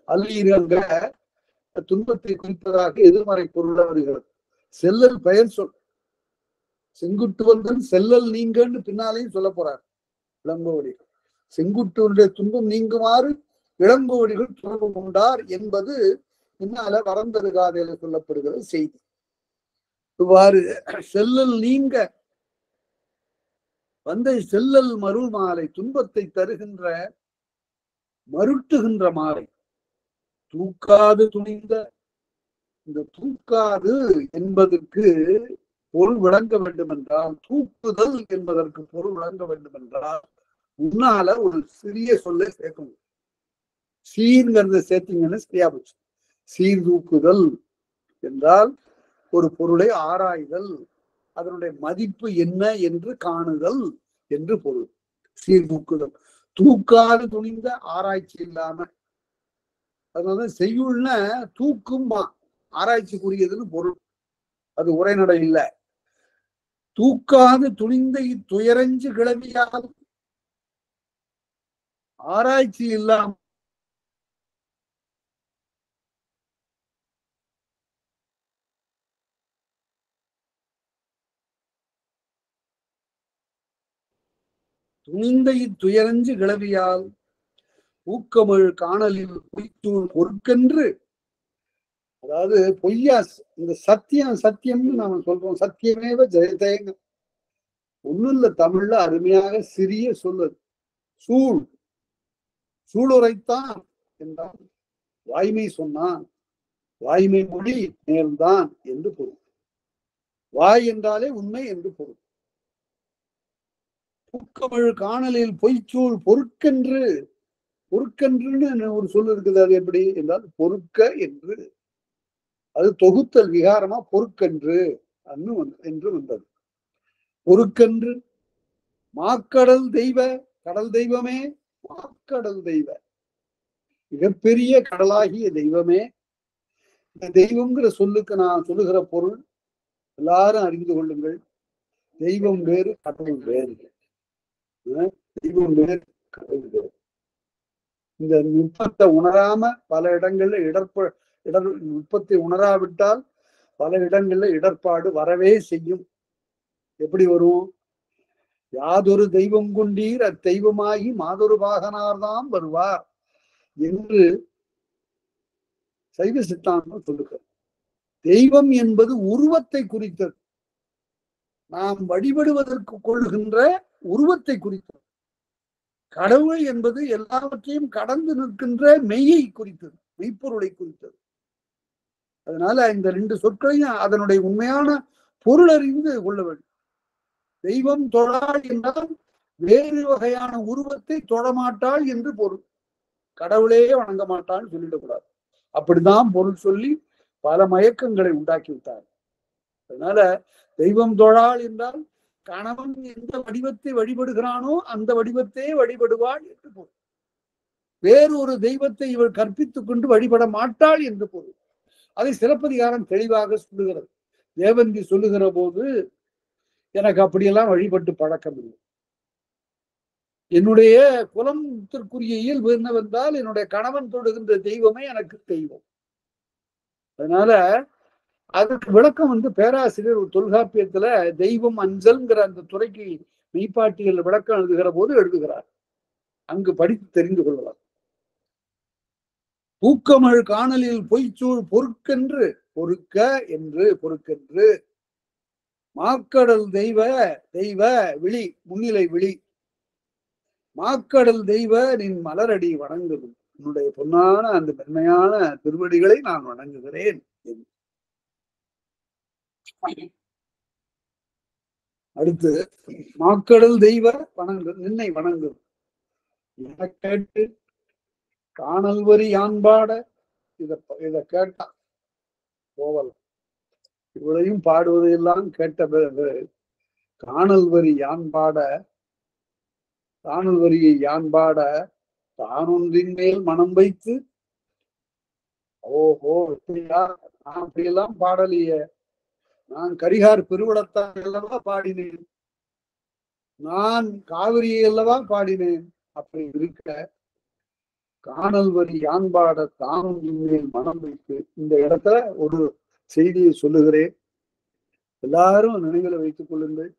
அல்லீரங்க துன்பத்தை குறிப்பதாக எதிர்மறை பொருள் வருகிறது. செல்லல் பெயர் சொல். செங்குட்டுவன் செல்லல் நீங்கன்னு பின்னாலையும் சொல்ல போறார் இளங்கோவடிகள். செங்குட்டுவனுடைய துன்பம் நீங்குமாறு இளங்கோவடிகள் துன்பம் கொண்டார் என்பது பின்னால வரந்தருகாதையில சொல்லப்படுகிற செய்தி. இவ்வாறு செல்லல் நீங்க வந்த செல்லல் மருள் மாலை, துன்பத்தை தருகின்ற மருட்டுகின்ற மாலை. தூக்காது துணிந்த, இந்த தூக்காது என்பதற்கு பொருள் விளங்க வேண்டும் என்றால், தூக்குதல் என்பதற்கு பொருள் விளங்க வேண்டும் என்றால், முன்னால ஒரு சிறிய சொல்லை சேர்க்கணும். சீர்ங்கிறத சேர்த்தீங்கன்னு சரியா போச்சு. சீர்தூக்குதல் என்றால் ஒரு பொருளை ஆராய்தல், அதனுடைய மதிப்பு என்ன என்று காணுதல் என்று பொருள். சீர்தூக்குதல். தூக்காது துணிந்த, ஆராய்ச்சி இல்லாம. அதனால செய்யுள்னா தூக்குமா, ஆராய்ச்சிக்குரியதுன்னு பொருள். அது உரைநடை இல்லை. தூக்காது துணிந்த இத்துயரஞ்சு கிளவியால், ஆராய்ச்சி இல்லாம துணிந்த இத்துயரஞ்சு கிளவியால் ஊக்கமிழ் காணலில் பொய்த்தூள் பொறுக்கென்று, அதாவது பொய்யா இந்த சத்தியம்னு நாம சொல்றோம். சத்தியமேவ ஜெயதேங்க. ஒண்ணும் இல்ல, தமிழ்ல அருமையாக சிறிய சொல்லுது. சூளுரைத்தான் என்றால் வாய்மை சொன்னான், வாய்மை மொழி நேர்ந்தான் என்று பொருள். வாய் என்றாலே உண்மை என்று பொருள். பூக்கமிழ் காணலில் பொய்ச்சூள் பொறுக்கென்று, பொறுக்கென்றுன்னு ஒரு சொல் இருக்குது. அது எப்படி என்றால் பொறுக்க என்று, அது தொகுத்தல் விகாரமா பொறுக்கென்று என்று வந்தது. பொறுக்கென்று மாக்கடல் தெய்வ, கடல் தெய்வமே, மாக்கடல் தெய்வ, மிகப்பெரிய கடலாகிய தெய்வமே. இந்த தெய்வம்ங்கிற சொல்லுக்கு நான் சொல்லுகிற பொருள் எல்லாரும் அறிந்து கொள்ளுங்கள். தெய்வம் வேறு, கடவுள் வேறு. தெய்வம் வேறு, கடவுள் வேறு. இந்த நுட்பத்தை உணராம பல இடங்கள்ல நுட்பத்தை உணராவிட்டால் பல இடங்கள்ல இடர்பாடு வரவே செய்யும். எப்படி வரும்? யாதொரு தெய்வம் கொண்டீர் அத்தெய்வமாகி மாதொரு பாகனார்தான் வருவார் என்று சைவ சித்தாந்தம் சொல்லுகிறது. தெய்வம் என்பது உருவத்தை குறித்தது. நாம் வழிபடுவதற்கு கொள்கின்ற உருவத்தை குறித்தது. கடவுள் என்பது எல்லாவற்றையும் கடந்து நிற்கின்ற மெய்யை குறித்தது, மெய்ப்பொருளை குறித்தது. அதனால இந்த ரெண்டு சொற்களையும் அதனுடைய உண்மையான பொருள் அறிந்து கொள்ள வேண்டும். தெய்வம் தொழாள் என்றால் வேறு வகையான உருவத்தை தொழமாட்டாள் என்று பொருள். கடவுளே வணங்க மாட்டான்னு சொல்லிடக்கூடாது. அப்படிதான் பொருள் சொல்லி பல மயக்கங்களை உண்டாக்கி விட்டார். அதனால தெய்வம் தொழாள் என்றால் கணவன் எந்த வடிவத்தை வழிபடுகிறானோ அந்த வடிவத்தை வழிபடுவாள் என்று பொருள். வேறு ஒரு தெய்வத்தை இவள் கற்பித்துக் கொண்டு வழிபட மாட்டாள் என்று பொருள். அதை சிலப்பதிகாரம் தெளிவாக சொல்லுகிறது. தேவந்தி சொல்லுகிற போது, எனக்கு அப்படியெல்லாம் வழிபட்டு பழக்கம் இல்லை. என்னுடைய குலத்திற்குரிய இயல்பு என்னவென்றால் என்னுடைய கணவன் தொடுகின்ற தெய்வமே எனக்கு தெய்வம். அதனால அதுக்கு விளக்கம் பேராசிரியர் ஒரு தொல்காப்பியத்துல தெய்வம் அஞ்சல்ங்கிற அந்த துறைக்கு மெய்ப்பாட்டியல் விளக்கம் எழுதுகிற போது எழுதுகிறார். அங்கு படித்து தெரிந்து கொள்ளலாம். பூக்கமிழ் காணலில் பொய்ச்சூழ் பொறுக்கென்று, பொறுக்க என்று பொறுக்கென்று, மாக்கடல் தெய்வ, தெய்வ விழி, முன்னிலை விழி, மாக்கடல் தெய்வ நின் மலரடி வணங்குது, என்னுடைய பொன்னான அந்த மென்மையான திருவடிகளை நான் வணங்குகிறேன். அடுத்து மாக்கடல் தெய்வ வணங்கு, நின்னை வணங்கு என கேட்டு காணல் வரி யான்பாட, இத கேட்டா போவல் இவளையும் பாடுவதையெல்லாம் கேட்ட பிறகு காணல் வரி யான்பாட, காணல் வரியை யான்பாட தானொன்றின் மேல் மனம் வைத்து, ஓஹோ இப்படியா, நான் அப்படியெல்லாம் பாடலையே, நான் கரிகார் பெருவளத்தான் அல்லவா பாடினேன், நான் காவிரியை அல்லவா பாடினேன். அப்படி இருக்க காணல் வரி யான்பாட தானொன்றின் மேல் மனம் வைத்து, இந்த இடத்துல ஒரு செய்தியை சொல்லுகிறேன், எல்லாரும் நினைவில் வைத்துக் கொள்ளுங்கள்.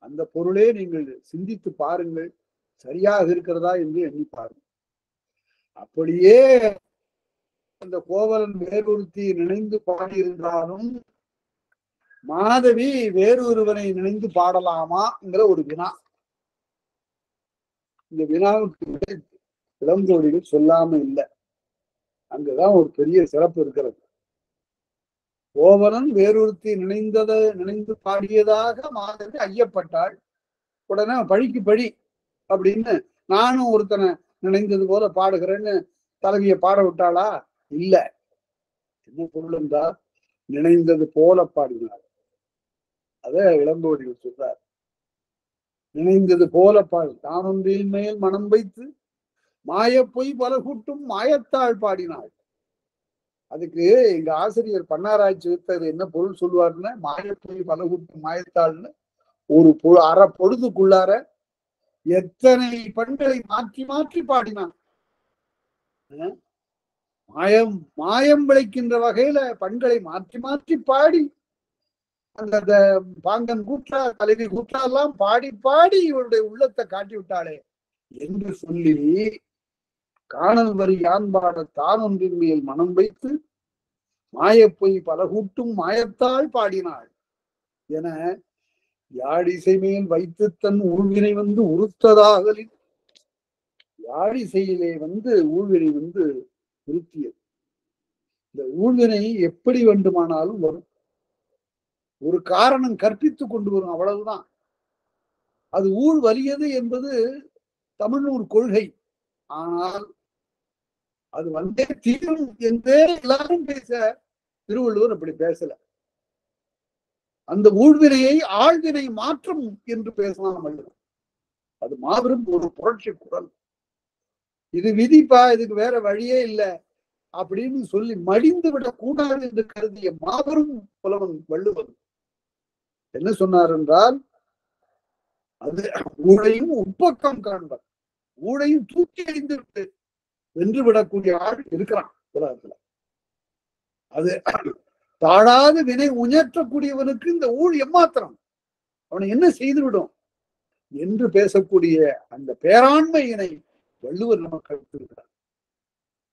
அந்த பொருளே நீங்கள் சிந்தித்து பாருங்கள், சரியாக இருக்கிறதா என்று எண்ணி பாருங்கள். அப்படியே அந்த கோவலன் வேறொருத்தி நினைந்து பாடியிருந்தாலும் மாதவி வேறொருவனை நினைந்து பாடலாமாங்கிற ஒரு வினா. இந்த வினாவுக்கு இளங்கோடிகள் சொல்லாம இல்லை. அங்குதான் ஒரு பெரிய சிறப்பு இருக்கிறது. கோவலன் வேறொருத்தி நினைந்து பாடியதாக மாதவி ஐயப்பட்டாள். உடனே பழிக்கு பழி அப்படின்னு நானும் ஒருத்தனை நினைந்தது போல பாடுகிறேன்னு தலைவியை பாட விட்டாளா? இல்ல. என்ன பொருள் என்றால் நினைந்தது போல பாடினார். அத இளங்கோடிகள் சொல்றார். நினைந்தது போல பாடு தானொன்றில் மேல் மனம் வைத்து மாய பொய் பல கூட்டும் மாயத்தாள் பாடினாள். அதுக்கு எங்க ஆசிரியர் பன்னாராய்ச்சி வித்தர் என்ன பொருள் சொல்லுவாருன்னா, மாய பொய் பல கூட்டும் மாயத்தாள்னு ஒரு அரை பொழுதுக்குள்ளார எத்தனை பண்களை மாற்றி மாற்றி பாடினான். மாயம் விளைக்கின்ற வகையில பண்களை மாற்றி மாற்றி பாடி அந்த பாங்கன் கூற்றா தலைவி கூற்றா எல்லாம் பாடி பாடி இவருடைய உள்ளத்தை காட்டி விட்டாளே என்று சொல்லி காணல் வரி யான்பாட தானொன்றின் மேல் மனம் வைத்து மாயப்பொய் பலகூட்டும் மாயத்தால் பாடினாள் என யாழிசை மேல் வைத்து தன் ஊழ்வினை வந்து உறுத்ததாகலின் யாழிசையிலே ஊழ்வினை உறுத்தியது. இந்த ஊழ்வினை எப்படி வேண்டுமானாலும் வரும். ஒரு காரணம் கற்பித்துக் கொண்டு வரும், அவ்வளவுதான். அது ஊழ் வலியது என்பது தமிழ்நூல் கொள்கை. ஆனால் அது வந்தே தீரும் என்றே எல்லாரும் பேச திருவள்ளுவர் அப்படி பேசல. அந்த ஊழ்வினையை ஆழ்வினை மாற்றம் என்று பேசலாம். அது மாபெரும் ஒரு புரட்சி குரல். இது விதிப்பா, இதுக்கு வேற வழியே இல்லை அப்படின்னு சொல்லி மடிந்து விடக் கூடாது என்று கருதிய மாபெரும் புலவன் வள்ளுவன் என்ன சொன்னார் என்றால், அது ஊழையும் உட்பக்கம் காண்பர், ஊழையும் தூக்கி எறிந்து விட்டு வென்று விடக்கூடிய ஆள் இருக்கிறான் உலகத்துல. அது தாழாத வினை உயற்றக்கூடியவனுக்கு இந்த ஊழ் எம்மாத்திரம், அவனை என்ன செய்துவிடும் என்று பேசக்கூடிய அந்த பேராண்மையினை வள்ளுவர் நமக்கு அளித்திருக்கிறார்.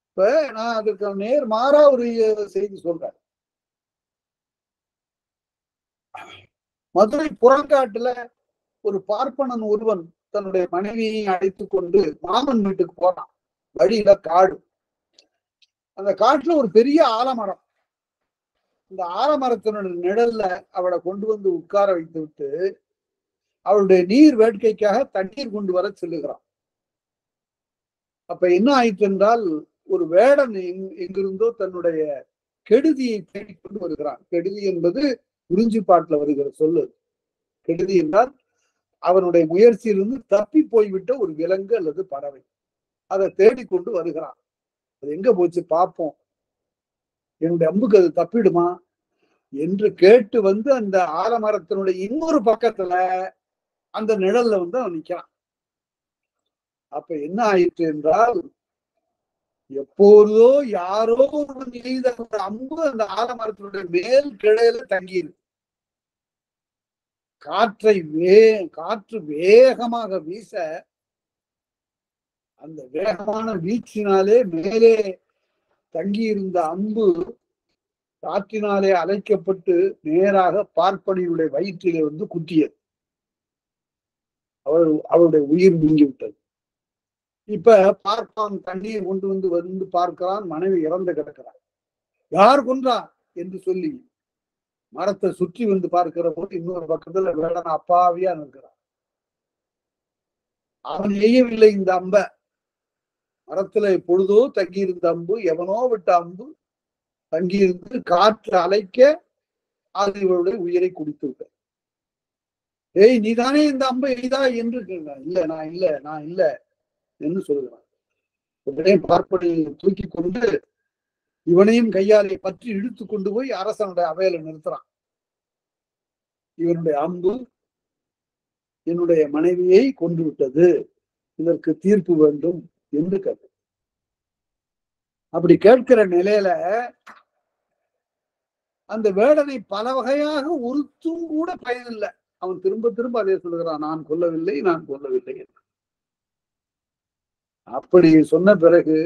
இப்ப நான் அதுக்கு நேர் மாறா ஒரு செய்தி சொல்றேன். மதுரை புறங்காட்டுல ஒரு பார்ப்பனன் ஒருவன் தன்னுடைய மனைவியை அழைத்துக் கொண்டு மாமன் வீட்டுக்கு போனான். வழியில காடு. அந்த காட்டுல ஒரு பெரிய ஆலமரம். இந்த ஆலமரத்தினுடைய நிழல்ல அவளை கொண்டு வந்து உட்கார வைத்து விட்டு அவளுடைய நீர் வேட்கைக்காக தண்ணீர் கொண்டு வர சொல்லுகிறான். அப்ப என்ன ஆயிற்று என்றால், ஒரு வேடன் எங்கிருந்தோ தன்னுடைய கெடுதியை தேடிக்கொண்டு வருகிறான். கெடுதி என்பது குறிஞ்சிப்பாட்டுல வருகிற சொல்லு. கெடுதி என்றால் அவனுடைய முயற்சியிலிருந்து தப்பி போய்விட்ட ஒரு விலங்கு அல்லது பறவை. அதை தேடிக்கொண்டு வருகிறான். அது எங்க போச்சு பார்ப்போம், என்னுடைய அம்புக்கு அது தப்பிடுமா என்று கேட்டு அந்த ஆலமரத்தினுடைய இன்னொரு பக்கத்துல அந்த நிழல்ல அவன் நிக்கிறான். அப்ப என்ன ஆயிற்று என்றால், எப்போதோ யாரோ ஒருவன் எய்த அம்பு அந்த ஆலமரத்தினுடைய மேல் கிளையில தங்கியிருக்கு. காற்று வேகமாக வீச அந்த வேகமான வீச்சினாலே மேலே தங்கியிருந்த அம்பு காற்றினாலே அலைக்கப்பட்டு நேராக பார்ப்பனியுடைய வயிற்றிலே குத்தியது. அவருடைய உயிர் நீங்கிவிட்டது. இப்ப பார்ப்பான் தண்ணீர் கொண்டு பார்க்கிறான், மனைவி இறந்து கிடக்கிறான். யார் கொன்றா என்று சொல்லி மரத்தை சுற்றி பார்க்கிற போது இன்னொரு பக்கத்துல வேடன அப்பாவியா நிற்கிறான். அவன் எய்யவில்லை இந்த அம்ப. மரத்துல எப்பொழுதோ தங்கியிருந்த அம்பு, எவனோ விட்ட அம்பு தங்கியிருந்து காற்று அலைக்க அது இவருடைய உயிரை குடித்து விட்ட. ஏய், நீதானே இந்த அம்பை எய்தா என்று இல்ல நான் இல்ல என்று சொல்லுகிறான். உடனே பார்ப்பனை தூக்கி கொண்டு இவனையும் கையாலை பற்றி இழுத்து கொண்டு போய் அரசனுடைய அவையில நிறுத்துறான். இவனுடைய அம்பு என்னுடைய மனைவியை கொண்டு விட்டது, இதற்கு தீர்ப்பு வேண்டும் என்று கேட்க. அப்படி கேட்கிற நிலையில அந்த வேடனை பல வகையாக உறுத்தும் கூட பயனில்லை. அவன் திரும்ப திரும்ப அதே சொல்லுகிறான், நான் கொல்லவில்லை என்று. அப்படி சொன்ன பிறகு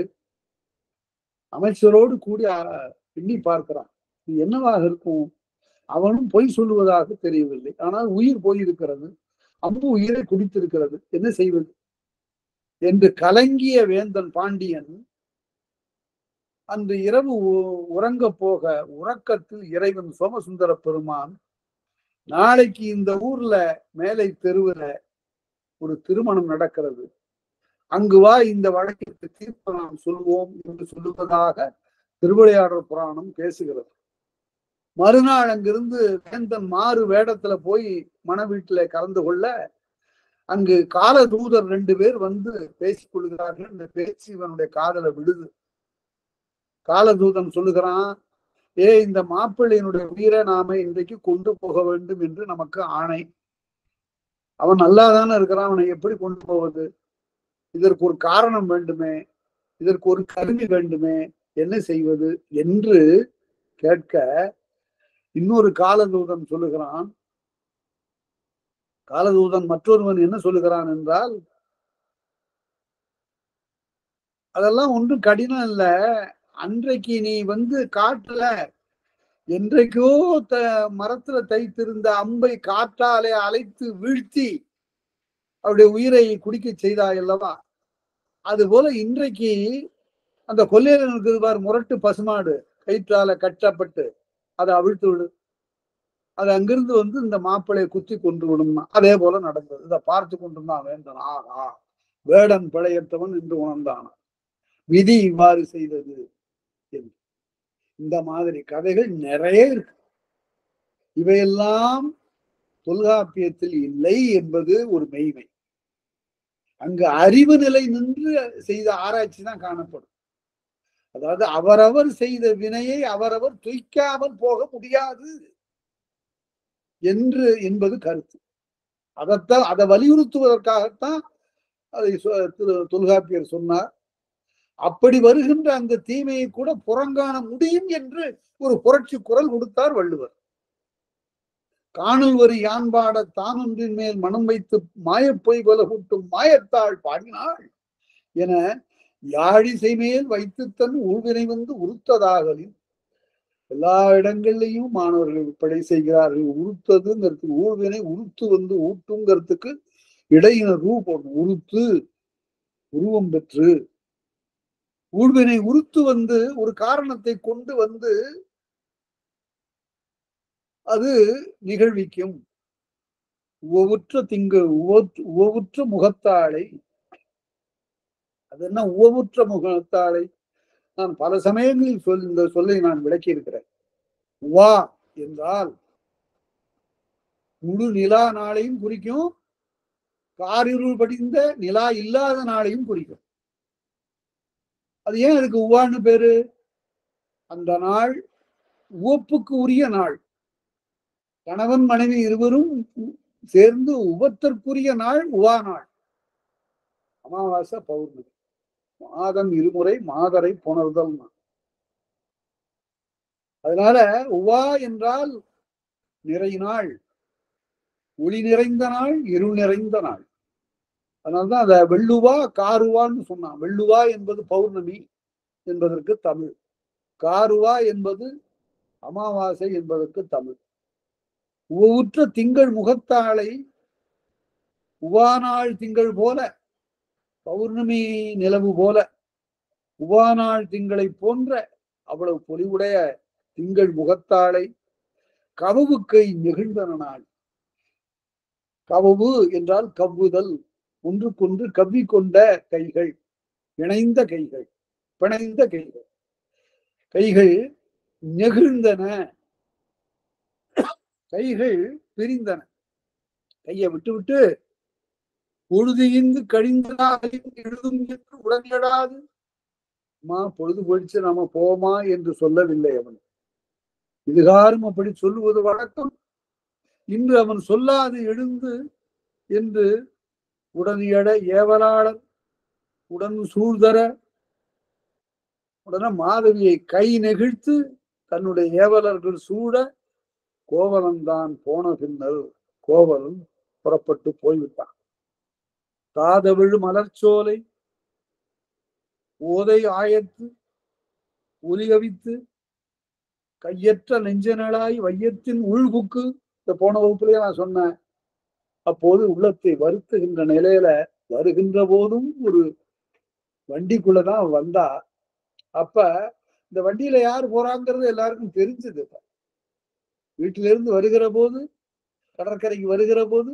அமைச்சரோடு கூடி எண்ணி பார்க்கிறான், இது என்னவாக இருக்கும். அவனும் பொய் சொல்லுவதாக தெரியவில்லை, ஆனால் உயிர் போயிருக்கிறது, அம்பு உயிரை குடித்திருக்கிறது, என்ன செய்வது என்று கலங்கிய வேந்தன் பாண்டியன் அன்று இரவு உறங்க போக உறக்கத்தில் இறைவன் சோமசுந்தர பெருமான், நாளைக்கு இந்த ஊர்ல மேலை தெருவுல ஒரு திருமணம் நடக்கிறது, அங்கு வா, இந்த வழக்கிற்கு தீர்ப்பு நாம் சொல்வோம் என்று சொல்லுவதாக திருவிளையாடல் புராணம் பேசுகிறது. மறுநாள் அங்கிருந்து வேந்தன் மாறு வேடத்துல போய் மன வீட்டுல கலந்து கொள்ள அங்கு காலதூதர் 2 பேர் பேசிக் கொள்கிறார்கள். இந்த பேச்சு இவனுடைய காதல விடுது. காலதூதன் சொல்லுகிறான், இந்த மாப்பிள்ளையினுடைய உயிரை நாம இன்றைக்கு கொண்டு போக வேண்டும் என்று நமக்கு ஆணை. அவன் நல்லாதானே இருக்கிறான், அவனை எப்படி கொண்டு போவது, இதற்கு ஒரு காரணம் வேண்டுமே, இதற்கு ஒரு கருவி வேண்டுமே, என்ன செய்வது என்று கேட்க இன்னொரு காலதூதன் சொல்லுகிறான். காலதூதன் மற்றொருவன் என்ன சொல்லுகிறான் என்றால், அதெல்லாம் ஒன்றும் கடினம் இல்ல. அன்றைக்கு நீ காட்டுல என்றைக்கோ மரத்துல தைத்திருந்த அம்பை காற்றாலே அலைத்து வீழ்த்தி அவருடைய உயிரை குடிக்க செய்தாய் அல்லவா? அது போல இன்றைக்கு அந்த கொல்லையில இருக்குது பார் முரட்டு பசுமாடு கயிற்றால கட்டப்பட்டு அதை அவிழ்த்து விடு. அது அங்கிருந்து இந்த மாப்பிளையை குத்தி கொண்டு விடும்னா அதே போல நடந்தது. இதை பார்த்து கொண்டிருந்தான் வேந்தன். ஆகா, வேடன் பிழையற்றவன் என்று உணர்ந்தான். விதி இவ்வாறு செய்தது. இந்த மாதிரி கதைகள் நிறைய இருக்கு. இவையெல்லாம் தொல்காப்பியத்தில் இல்லை என்பது ஒரு மெய்மை. அங்கு அறிவு நிலை நின்று செய்த ஆராய்ச்சி தான் காணப்படும். அதாவது அவரவர் செய்த வினையை அவரவர் துய்க்காமல் போக முடியாது என்பது கருத்து. அதை வலியுறுத்துவதற்காகத்தான் அதை தொல்காப்பியர் சொன்னார். அப்படி வருகின்ற அந்த தீமையை கூட புறங்காண முடியும் என்று ஒரு புரட்சி குரல் கொடுத்தார் வள்ளுவர். காணல் வரி யான்பாட தானொன்றின் மேல் மனம் வைத்து மாயப்பொய் கொல கூட்டும் மாயத்தாள் பாடினாள் என யாழிசை மேல் வைத்து தன் ஊழ்வினை உறுத்ததாகலின். எல்லா இடங்கள்லையும் மாணவர்கள் படை செய்கிறார்கள். உறுத்ததுங்கிறதுக்கு ஊழ்வினை உறுத்து ஊட்டுங்கிறதுக்கு இடையின ரூ போடணும். உறுத்து உருவம் பெற்று ஊழ்வினை உறுத்து ஒரு காரணத்தை கொண்டு அது நிகழ்விக்கும். உவவுற்ற உவவுற்ற முகத்தாளை. அது என்ன உவவுற்ற முகத்தாளை? நான் பல சமயங்களில் இந்த சொல்லை நான் விளக்கி இருக்கிறேன். உவா என்றால் முழு நிலா நாளையும் குறிக்கும், காரிருள் படிந்த நிலா இல்லாத நாளையும் குறிக்கும். அது ஏன் அதுக்கு உவான்னு பேரு? அந்த நாள் உவப்புக்கு உரிய நாள். கணவன் மனைவி இருவரும் சேர்ந்து உபத்திற்குரிய நாள் உவா நாள். அமாவாசை பௌர்ணமி, மாதம் இருமுறை மாதரை புணர்தல். அதனால உவா என்றால் நிறை நாள், ஒளி நிறைந்த நாள், இருள் நிறைந்த நாள். அதனால்தான் அத வெள்ளுவா காருவான்னு சொன்னான். வெள்ளுவா என்பது பௌர்ணமி என்பதற்கு தமிழ், காருவா என்பது அமாவாசை என்பதற்கு தமிழ். உவவுற்ற திங்கள் முகத்தாளை உவானாள் திங்கள் போல, பௌர்ணமி நிலவு போல உவானாள் திங்களை போன்ற அவ்வளவு பொலிவுடைய திங்கள் முகத்தாளை கவவு கை நெகிழ்ந்தன நாள். கவவு என்றால் கவ்வுதல், ஒன்றுக்கொன்று கவ்விக்கொண்ட கைகள், இணைந்த கைகள், பிணைந்த கைகள். கைகள் நெகிழ்ந்தன, கைகள் பிரிந்தன. கையை விட்டு விட்டு பொழுது கழிந்ததாகவும் எழுதும் என்று உடனடாது பொழுது போயிடுச்சு நாம போமா என்று சொல்லவில்லை அவன். இதுகாரும் அப்படி சொல்லுவது வழக்கம். இன்று அவன் சொல்லாது எழுந்து என்று உடனியட ஏவலாளர் உடன் சூழ்தர உடனே மாதவியை கை நெகிழ்த்து தன்னுடைய ஏவலர்கள் சூழ கோவலன்தான் போன பின்னர் கோவலன் புறப்பட்டு போய்விட்டான். தாதவிழு மலர்ச்சோலை ஓதை ஆயத்து ஒலிகவித்து கையற்ற நெஞ்சனளாய் வையத்தின் உள்புக்கு. இந்த போன வகுப்புலயே நான் சொன்னேன். அப்போது உள்ளத்தை வருத்துகின்ற நிலையில வருகின்ற போதும் ஒரு வண்டிக்குள்ளதான் வந்தா. அப்ப இந்த வண்டியில யார் போறாங்கிறது எல்லாருக்கும் தெரிஞ்சது. வீட்டில இருந்து வருகிற போது, கடற்கரைக்கு வருகிற போது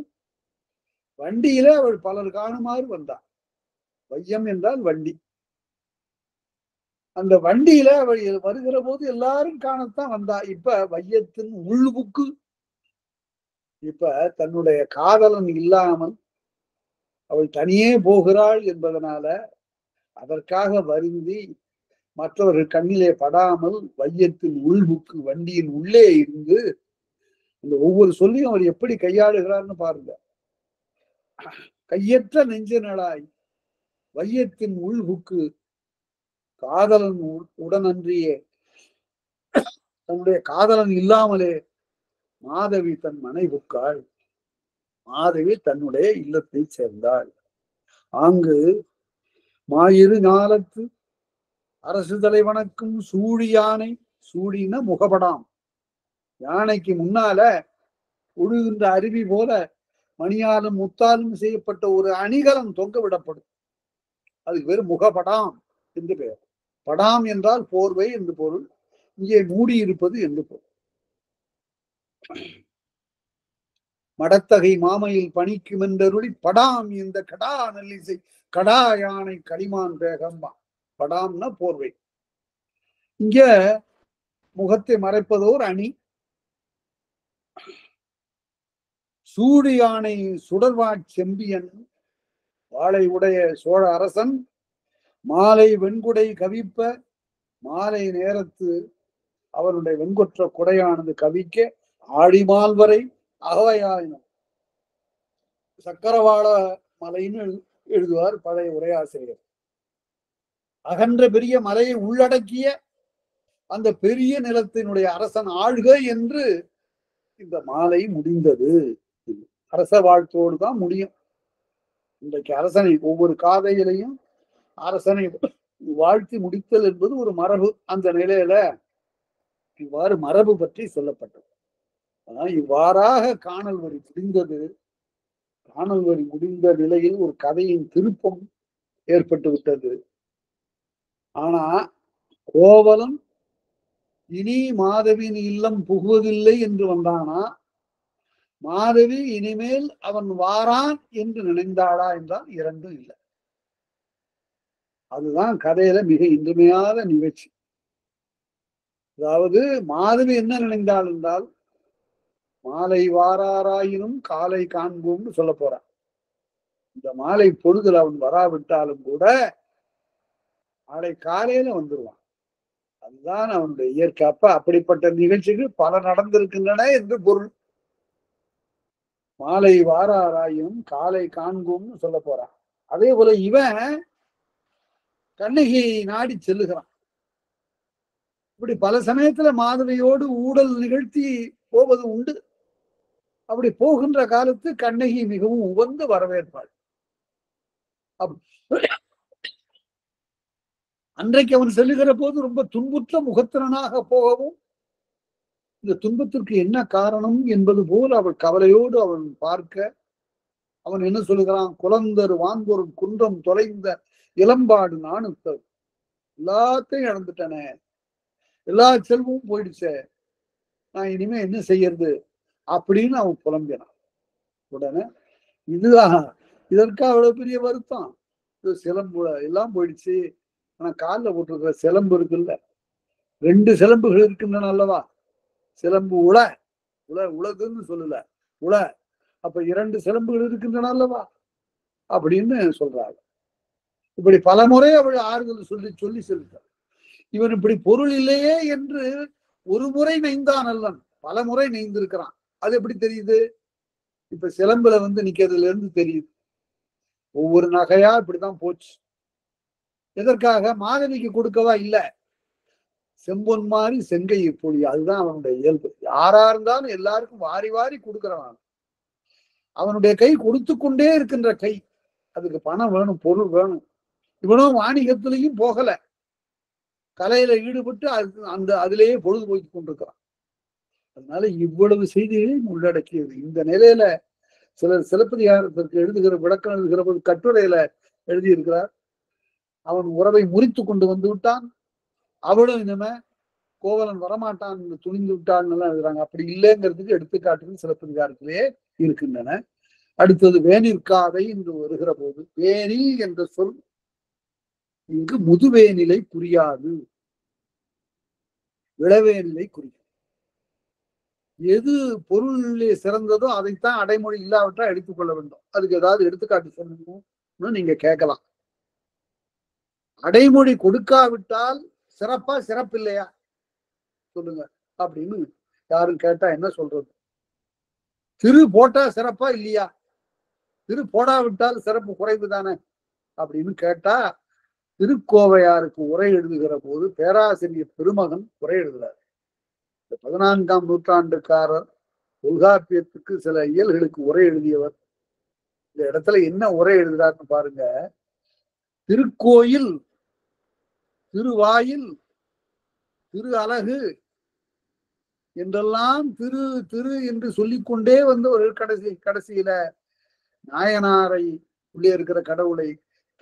வண்டியில அவள் பலர் காணுமாறு வந்தாள். வையம் என்றால் வண்டி. அந்த வண்டியில அவள் வருகிற போது எல்லாரும் காணத்தான் வந்தா. இப்ப வையத்தின் உள்புக்கு. இப்ப தன்னுடைய காதலன் இல்லாமல் அவள் தனியே போகிறாள் என்பதனால அதற்காக வருந்தி மற்றவர்கள் கண்ணிலே படாமல் வையத்தின் உள்புக்கு, வண்டியின் உள்ளே இருந்து இந்த ஒவ்வொரு சொல்லியும் அவர் எப்படி கையாளுகிறார்னு பாருங்க. கையற்ற நெஞ்சனளாய் வையத்தின் உள்புக்கு காதலன் உடனன்றியே, தன்னுடைய காதலன் இல்லாமலே மாதவி தன் மனைவுக்காள். மாதவி தன்னுடைய இல்லத்தை சேர்ந்தாள். அங்கு மாயிரு ஞாலத்து அரசு தலைவனுக்கும் சூழி யானை, சூழின முகப்படாம், யானைக்கு முன்னால ஒழுகின்ற அருவி போல மணியாலும் முத்தாலும் செய்யப்பட்ட ஒரு அணிகலம் தொங்க விடப்படும். அதுக்கு பேர் முகப்படாம் என்று பெயர். படாம் என்றால் போர்வை என்று பொருள், இங்கே மூடியிருப்பது என்று பொருள். மடத்தகை மாமையில் பணிக்கும் என்றருளி படாம் இந்த கடா நல்லிசை கடா யானை கடிமான் பேகம்பா. படாம்னா போர்வை. இங்க முகத்தை மறைப்பதோர் அணி. சூடு யானை சுடர்வாட் செம்பியன், வாளை உடைய சோழ அரசன் மாலை வெண்குடை கவிப்ப, மாலை நேரத்து அவருடைய வெண்கொற்ற குடையானது கவிக்க ஆடிமால் வரை அகவையாயினம். சக்கரவாள மலைன்னு எழுதுவார் பழைய உரையாசிரியர். அகன்ற பெரிய மலையை உள்ளடக்கிய அந்த பெரிய நிலத்தினுடைய அரசன் ஆழ்க என்று இந்த மாலை முடிந்தது. அரச வாழ்த்தோடு தான் முடியும். இன்றைக்கு அரசனை ஒவ்வொரு காதையிலையும் அரசனை வாழ்த்தி முடித்தல் என்பது ஒரு மரபு. அந்த நிலையில இவ்வாறு மரபு பற்றி சொல்லப்பட்டது. இவ்வாறாக காணல் வரி முடிந்தது. காணல் வரி முடிந்த நிலையில் ஒரு கதையின் திருப்பம் ஏற்பட்டு விட்டது. ஆனா கோவலன் இனி மாதவியின் இல்லம் புகுவதில்லை என்று வந்தானா, மாதவி இனிமேல் அவன் வாரான் என்று நினைந்தாளா என்றால் இரண்டும் இல்லை. அதுதான் கதையில மிக இன்றியமையாத நிகழ்ச்சி. அதாவது மாதவி என்ன நினைந்தாள் என்றால், மாலை வாராராயினும் காலை காண்போம்னு சொல்ல போறான். இந்த மாலை பொழுதுல அவன் வராவிட்டாலும் கூட நாளை காலையில வந்துருவான். அதுதான் அவனுடைய இயற்கை. அப்ப அப்படிப்பட்ட நிகழ்ச்சிகள் பல நடந்திருக்கின்றன என்று பொருள். மாலை வாராராயும் காலை காண்போம்னு சொல்ல போறான். அதே போல இவன் கண்ணகி நாடி செல்லுகிறான். இப்படி பல சமயத்துல மாதவியோடு ஊடல் நிகழ்த்தி போவது உண்டு. அப்படி போகின்ற காலத்து கண்ணகி மிகவும் உகந்து வரவேற்பாள். அன்றைக்கு அவன் செல்லுகிற போது ரொம்ப துன்புற்ற முகத்திறனாக போகவும், இந்த துன்பத்திற்கு என்ன காரணம் என்பது போல் அவள் கவலையோடு அவன் பார்க்க, அவன் என்ன சொல்லுகிறான்? குலந்தரு வான்பொருள் குன்றம் தொலைந்த இளம்பாடு நானுத்தர், எல்லாத்தையும் இழந்துட்டனே, எல்லா செல்வமும் போயிடுச்சே, நான் இனிமே என்ன செய்யறது அப்படின்னு அவன் புலம்பினான். உடனே இதுதான் இதற்கு அவ்வளவு பெரிய வருத்தம், இது சிலம்பு எல்லாம் போயிடுச்சு, ஆனா காலில் போட்டிருக்கிற சிலம்பு இருக்குல்ல, 2 சிலம்புகள் இருக்கின்றன அல்லவா? சிலம்பு உள உலகுன்னு சொல்லல, உள. அப்ப 2 சிலம்புகள் இருக்கின்றன அல்லவா அப்படின்னு சொல்றாள். இப்படி பல முறை அவள் ஆறுதல் சொல்லி சொல்லி செல்கிறாள். இவன் இப்படி பொருள் இல்லையே என்று ஒரு முறை நெய்ந்தான் அல்லன், பல முறை நெய்ந்திருக்கிறான். அது எப்படி தெரியுது? இப்ப சிலம்புல நிக்கிறதுல இருந்து தெரியுது. ஒவ்வொரு நகையா இப்படிதான் போச்சு. எதற்காக? மாதவிக்கு கொடுக்கவா? இல்ல, செம்பொன் மாதிரி செங்கை பொழி, அதுதான் அவனுடைய இயல்பு. யாரா இருந்தாலும் எல்லாருக்கும் வாரி வாரி கொடுக்கிறவன். அவனுடைய கை கொடுத்து கொண்டே இருக்கின்ற கை. அதுக்கு பணம் வேணும், பொருள் வேணும். இவனும் வாணிகத்திலையும் போகல, கலையில ஈடுபட்டு அதிலேயே பொழுது போக்கி கொண்டிருக்கிறான். அதனால இவ்வளவு செய்திகளையும் உள்ளடக்கியது. இந்த நிலையில சிலர் சிலப்பதிகாரத்திற்கு எழுதுகிற விளக்கம் எழுதுகிற போது கட்டுரையில எழுதியிருக்கிறார், அவன் உறவை முறித்து கொண்டு வந்து விட்டான், அவளும் இனிமே கோவலன் வரமாட்டான் துணிந்து விட்டான்னு எல்லாம் எழுதுறாங்க. அப்படி இல்லைங்கிறதுக்கு எடுத்துக்காட்டுகள் சிலப்பதிகாரத்திலேயே இருக்கின்றன. அடுத்தது வேனிற்காதை என்று வருகிற போது, வேனில் என்ற சொல் இங்கு முதுவேனிலை புரியாது, இளவேனிலை குறிக்கும். எது பொருளிலே சிறந்ததோ அதைத்தான் அடைமொழி, இல்லாவிட்டா எடுத்துக்கொள்ள வேண்டும். அதுக்கு ஏதாவது எடுத்துக்காட்டு சொல்லணும்னு நீங்க கேட்கலாம். அடைமொழி கொடுக்காவிட்டால் சிறப்பா சிறப்பு இல்லையா சொல்லுங்க அப்படின்னு யாரும் கேட்டா என்ன சொல்றது? திரு போட்டா சிறப்பா இல்லையா? திரு போடாவிட்டால் சிறப்பு குறைவு தானே அப்படின்னு கேட்டா, திருக்கோவையாருக்கு உரை எழுதுகிற போது பேராசிரியர் பெருமகன் உரை எழுதுகிறார். 14ஆம் நூற்றாண்டுக்காரர், தொல்காப்பியத்துக்கு சில இயல்களுக்கு உரை எழுதியவர். இந்த இடத்துல என்ன உரை எழுதுறாருன்னு பாருங்க. திருக்கோயில், திருவாயில், திரு அலகு என்றெல்லாம் திரு திரு என்று சொல்லிக்கொண்டே வந்தவர்கள் கடைசியில நாயனாரை உள்ளே இருக்கிற கடவுளை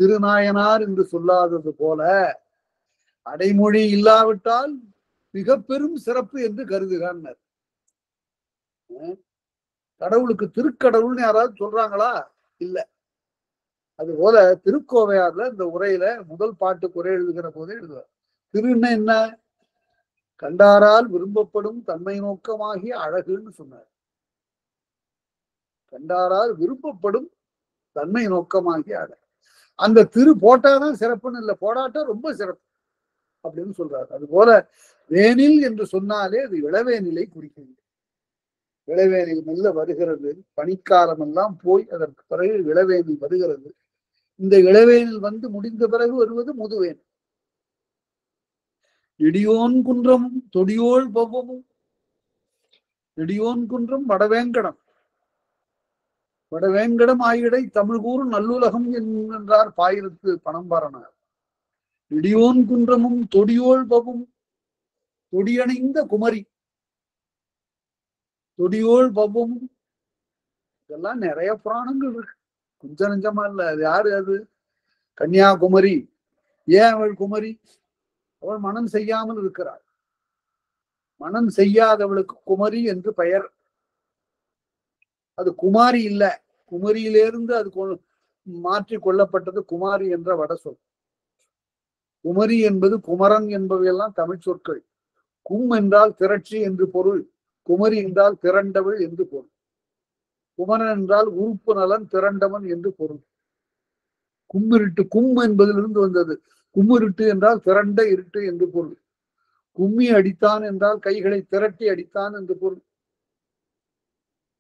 திருநாயனார் என்று சொல்லாதது போல அடைமொழி இல்லாவிட்டால் மிக பெரும் சிறப்பு என்று கருதுகிறார். கடவுளுக்கு திருக்கடவுள்னு யாராவது சொல்றாங்களா? இல்ல. அது போல திருக்கோவையார்ல இந்த உரையில முதல் பாட்டு குறை எழுதுகிற போதே எழுதுவார். திருன்னா என்ன? கண்டாரால் விரும்பப்படும் தன்மை நோக்கமாகிய அழகுன்னு சொன்னார். கண்டாரால் விரும்பப்படும் தன்மை நோக்கமாகிய அழகு. அந்த திரு போட்டாதான் சிறப்புன்னு இல்லை, போடாட்டா ரொம்ப சிறப்பு அப்படின்னு சொல்றாரு. அது போல வேனில் என்று சொன்னாலே அது இளவேனிலை குறிக்கிறது. இளவேனில் மெல்ல வருகிறது, பனிக்காலம் எல்லாம் போய் அதற்கு பிறகு இளவேனில் வருகிறது. இந்த இளவேனில் வந்து முடிந்த பிறகு வருவது முதுவேன். இடியோன் குன்றமும் தொடியோள் பவ்வமும். இடியோன் குன்றம் வடவேங்கடம், வடவேங்கடம் ஆயிடை தமிழ் கூறும் நல்லுலகம் என்றார் பாயிரத்து பணம்பாரனார். இடியோன் குன்றமும் தொடியோள் பவும், தொடியணிந்த குமரி, தொடியோள் பவ்வமும். இதெல்லாம் நிறைய புராணங்கள் இருக்கு, கொஞ்சம் நஞ்சமா இல்ல. அது யாரு? அது கன்னியாகுமரி. ஏன் அவள் குமரி? அவள் மனம் செய்யாமல் இருக்கிறாள். மனம் செய்யாதவளுக்கு குமரி என்று பெயர். அது குமாரி இல்ல, குமரியிலிருந்து அது மாற்றி கொள்ளப்பட்டது குமாரி என்ற வட சொல். குமரி என்பது குமரன் என்பவையெல்லாம் தமிழ் சொற்கள். கும் என்றால் திரட்சி என்று பொருள், குமரி என்றால் திரண்டவள் என்று பொருள். குமரன் என்றால் உறுப்பு நலன் திரண்டவன் என்று பொருள். கும்மிருட்டு, கும் என்பதிலிருந்து வந்தது. கும்மிருட்டு என்றால் திரண்ட இருட்டு என்று பொருள். கும்மி அடித்தான் என்றால் கைகளை திரட்டி அடித்தான் என்று பொருள்.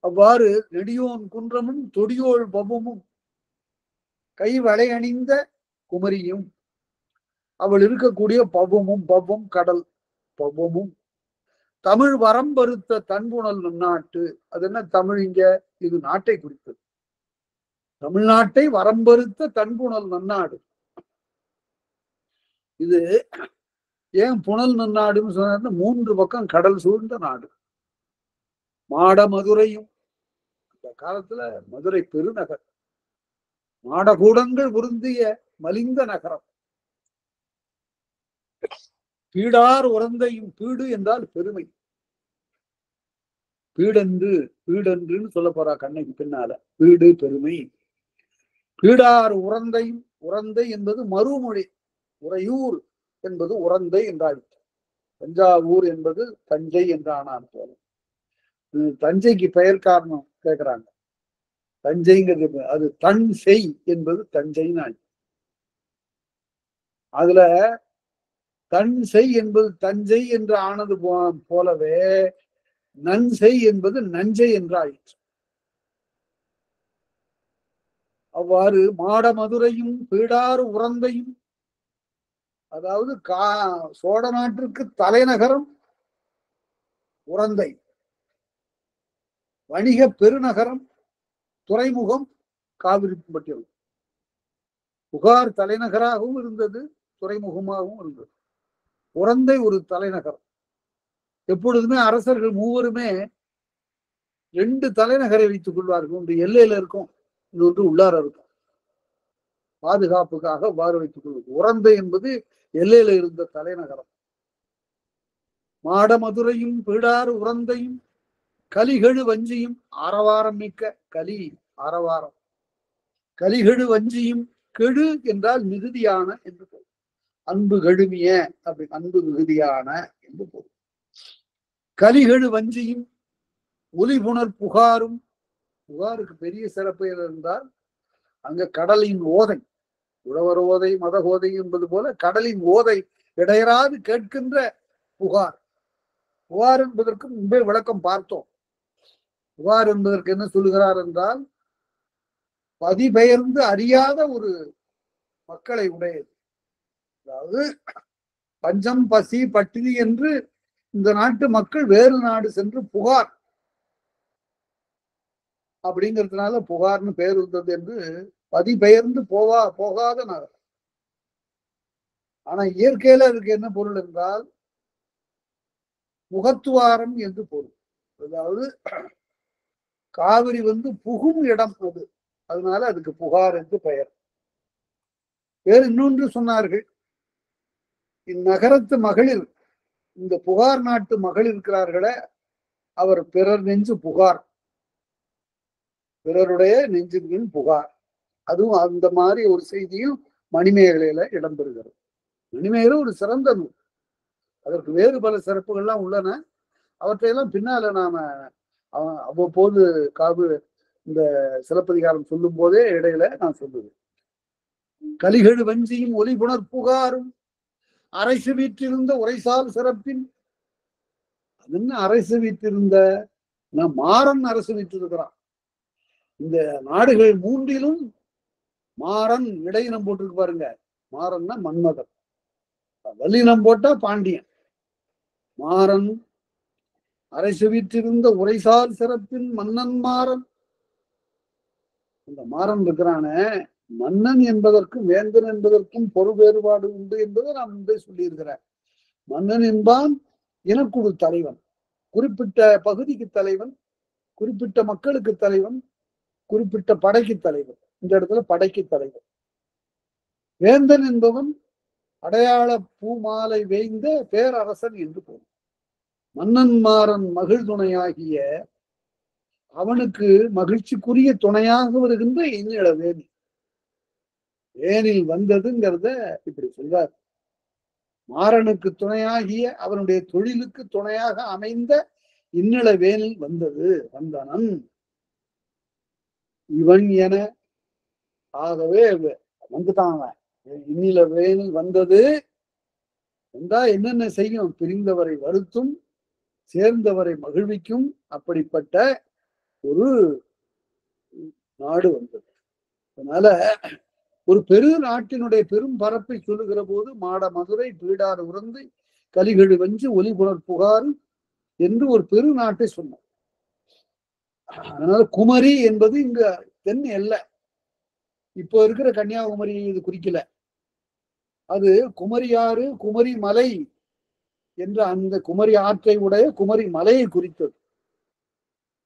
அவ்வாறு நெடியோன் குன்றமும் தொடியோள் பவமும், கை வளை அணிந்த குமரியும், அவள் இருக்கக்கூடிய பவமும், பவம் கடல், பவமும் தமிழ் வரம்பருத்த தன்புணல் நன்னாட்டு. அது என்ன தமிழ்? இங்க இது நாட்டை குறித்தது. தமிழ்நாட்டை வரம்பருத்த தன்புணல் நன்னாடு. இது ஏன் புனல் நன்னாடுன்னு சொன்ன? 3 பக்கம் கடல் சூழ்ந்த நாடு. மாட மதுரையும், அந்த காலத்துல மதுரை பெருநகர், மாடகூடங்கள் பொருந்திய மலிந்த நகரம். பீடார் உறந்தையும், பீடு என்றால் பெருமை. பீடென்று, பீடென்றுன்னு சொல்ல போறா கண்ணைக்கு பின்னால. பீடு பெருமை. பீடார் உறந்தையும், உறந்தை என்பது மறுமொழி. உறையூர் என்பது உறந்தை என்றாயிற்று. தஞ்சாவூர் என்பது தஞ்சை என்றானான் போல. தஞ்சைக்கு பெயர் காரணம் கேட்கிறாங்க. தஞ்சைங்கிறது அது தன் செய் என்பது தஞ்சைன்னு ஆயிடுச்சு. அதுல தன் செய் என்பது தஞ்சை என்று ஆனது போலவே நன்செய் என்பது நஞ்சை என்றாயிற்று. அவ்வாறு மாட மதுரையும் பீடாறு உறந்தையும், அதாவது சோழ நாட்டிற்கு தலைநகரம் உறந்தை, வணிக பெருநகரம், துறைமுகம் காவிரிப்பட்டினம். புகார் தலைநகராகவும் இருந்தது, துறைமுகமாகவும் இருந்தது. உறந்தை ஒரு தலைநகரம். எப்பொழுதுமே அரசர்கள் மூவருமே 2 தலைநகரை வைத்துக் கொள்வார்கள். ஒன்று எல்லையில இருக்கும், இன்னொன்று உள்ளார இருக்கும். பாதுகாப்புக்காக வாறு வைத்துக் கொள்வது. உறந்தை என்பது எல்லையில இருந்த தலைநகரம். மாட மதுரையும் பீடாறு உறந்தையும், கலிகெழு வஞ்சியும், ஆரவாரம் மிக்க கலி, ஆரவாரம். கலிகெழு வஞ்சியும், கெழு என்றால் மிகுதியான என்று பொருள். அன்பு கெழுமிய, அப்படி அன்பு மிகுதியான என்று பொருள். கலிகெழு வஞ்சியும், ஒலிபுணர் புகாரும். புகாருக்கு பெரிய சிறப்பு இருந்தால் அங்க கடலின் ஓதை, உழவர் ஓதை, மத ஓதை என்பது போல கடலின் ஓதை இடையராது கேட்கின்ற புகார். புகார் என்பதற்கு முன்பே விளக்கம் பார்த்தோம். புகார் என்பதற்கு என்ன சொல்லுகிறார் என்றால், பதிபெயர்ந்து அறியாத ஒரு மக்களை உடையது. அதாவது பஞ்சம், பசி, பட்டினி என்று இந்த நாட்டு மக்கள் வேறு நாடு சென்று புகார் அப்படிங்கிறதுனால புகார்னு பேர் இருந்தது என்று பதிபெயர்ந்து போகாத நகரம். ஆனா இயற்கையில அதுக்கு என்ன பொருள் என்றால் முகத்துவாரம் என்று பொருள். அதாவது காவிரி புகும் இடம் அது, அதனால அதுக்கு புகார் என்று பெயர். வேறு இன்னொன்று சொன்னார்கள், இந்நகரத்து மகளிர், இந்த புகார் நாட்டு மகளிர் இருக்கிறார்களே, அவர் பிறர் நெஞ்சு புகார், பிறருடைய நெஞ்சின் புகார். அதுவும் அந்த மாதிரி ஒரு செய்தியும் மணிமேகலையில இடம்பெறுகிறது. மணிமேகலை ஒரு சிறந்த நூல், அதற்கு வேறு பல சிறப்புகள்லாம் உள்ளன. அவற்றையெல்லாம் பின்னால நாம அவ்வப்போது இந்த சிலப்பதிகாரம் சொல்லும் போதே இடையில நான் சொல்லுவேன். கலிகடு வஞ்சியும் ஒலிபுணர் புகாரும் அரசு வீற்றிருந்த உரைசால் சிறப்பின். அது என்ன அரசு வீற்றிருந்த? மாறன் அரசு வீற்றிருக்கிறான். இந்த நாடுகள் மூன்றிலும் மாறன் இடையினம் போட்டிருக்கு பாருங்க. மாறன்னா மன்மதன், வல்லினம் போட்டா பாண்டியன். மாறன் அரசு வீற்றிருந்த உரைசால் சிறப்பின் மன்னன் மாறன். இந்த மாறன் இருக்கிறான, மன்னன் என்பதற்கும் வேந்தன் என்பதற்கும் பொருள் வேறுபாடு உண்டு என்பதை நான் முன்பே சொல்லியிருக்கிறேன். மன்னன் என்பான் இனக்குழு தலைவன், குறிப்பிட்ட பகுதிக்கு தலைவன், குறிப்பிட்ட மக்களுக்கு தலைவன், குறிப்பிட்ட படைக்கு தலைவன். இந்த இடத்துல படைக்கு தலைவன். வேந்தன் என்பவன் அடையாள பூமாலை வேய்ந்த பேரரசன் என்று பொருள். மன்னன் மாறன் மகிழ் துணையாகிய அவனுக்கு மகிழ்ச்சிக்குரிய துணையாக வருகின்ற இன்னில வேணி. வேனில் வந்ததுங்கிறத இப்படி சொல்றார். மாறனுக்கு துணையாகிய அவனுடைய தொழிலுக்கு துணையாக அமைந்த இன்னில வேனில் வந்தது வந்தனன் இவன் என. ஆகவே வந்துட்டாங்க. இன்னில வேனில் வந்தது வந்தா என்னென்ன செய்யும்? பிரிந்தவரை வருத்தும், சேர்ந்தவரை மகிழ்விக்கும். அப்படிப்பட்ட ஒரு நாடு வந்தது. அதனால ஒரு பெரு நாட்டினுடைய பெரும் பரப்பை சொல்லுகிற போது மாட மதுரை பீடார் உறந்து கலிகடு வஞ்சு ஒலிபுணர் புகார் என்று ஒரு பெரு நாட்டை சொன்னார். அதனால குமரி என்பது இங்க தென் எல்லை. இப்போ இருக்கிற கன்னியாகுமரி இது குறிக்கல. அது குமரியாறு, குமரி மலை என்ற அந்த குமரி ஆற்றை உடைய குமரி மலையை குறித்தது.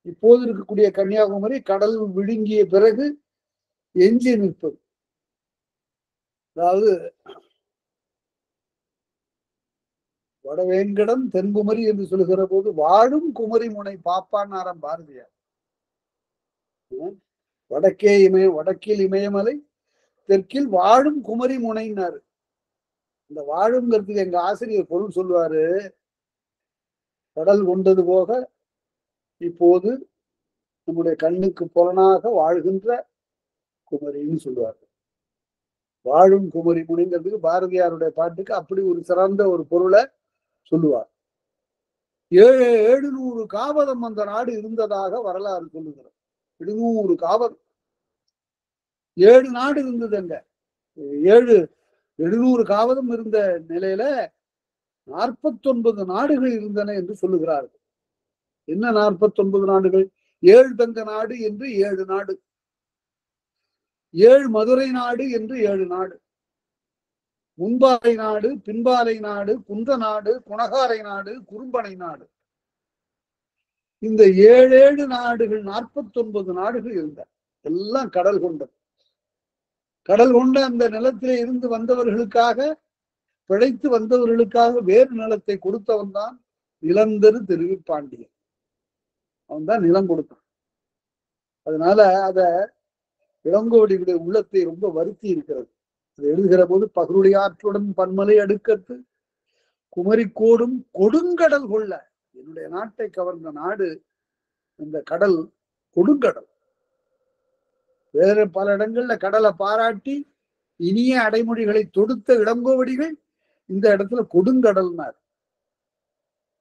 இப்போது இருக்கக்கூடிய கன்னியாகுமரி கடல் விழுங்கிய பிறகு எஞ்சி நிற்பது. அதாவது வடவேங்கடம் தென்குமரி என்று சொல்லுகிற போது வாழும் குமரி முனை பாப்பானாரம் பாரதியார். வடக்கில் இமயமலை, தெற்கில் வாழும் குமரி முனைனாரு. இந்த வாழுங்கிறதுக்கு எங்க ஆசிரியர் பொருள் சொல்லுவாரு, கடல் கொண்டது போக இப்போது நம்முடைய கண்ணுக்கு புலனாக வாழ்கின்ற குமரின்னு சொல்லுவார். வாழும் குமரி முனைங்கிறதுக்கு பாரதியாருடைய பாட்டுக்கு அப்படி ஒரு சிறந்த ஒரு பொருளை சொல்லுவார். 700 காவதம் அந்த நாடு இருந்ததாக வரலாறு சொல்லுகிறார். 700 காவதம், 7 நாடு இருந்தது அங்க. 700 காவதம் இருந்த நிலையில 49 நாடுகள் இருந்தன என்று சொல்லுகிறார்கள். என்ன 49 நாடுகள்? 7 தங்க நாடு என்று 7 நாடு, 7 மதுரை நாடு என்று 7 நாடு, முன்பாலை நாடு, பின்பாலை நாடு, குன்ற நாடு, குணகாரை நாடு, குறும்பனை நாடு. இந்த 7 நாடுகள் 49 நாடுகள் இருந்த எல்லாம் கடல் கொண்டது. கடல் கொண்ட அந்த நிலத்திலே இருந்து வந்தவர்களுக்காக, பிழைத்து வந்தவர்களுக்காக வேறு நிலத்தை கொடுத்தவன் தான் நிலந்தரு திருவிப்பாண்டியன். அவன் தான் நிலம் கொடுத்தான். அதனால அத இளங்கோவடிகளுடைய உள்ளத்தை ரொம்ப வருத்தி இருக்கிறது. அது எழுதுகிற போது பகருடைய ஆற்றுடன் பன்மலை அடுக்கத்து குமரிக்கோடும் கொடுங்கடல் கொள்ள. என்னுடைய நாட்டை கவர்ந்த நாடு இந்த கடல், கொடுங்கடல். வேறு பல இடங்கள்ல கடலை பாராட்டி இனிய அடைமொழிகளை தொடுத்த இளங்கோவடிகள் இந்த இடத்துல கொடுங்கடல்னார்.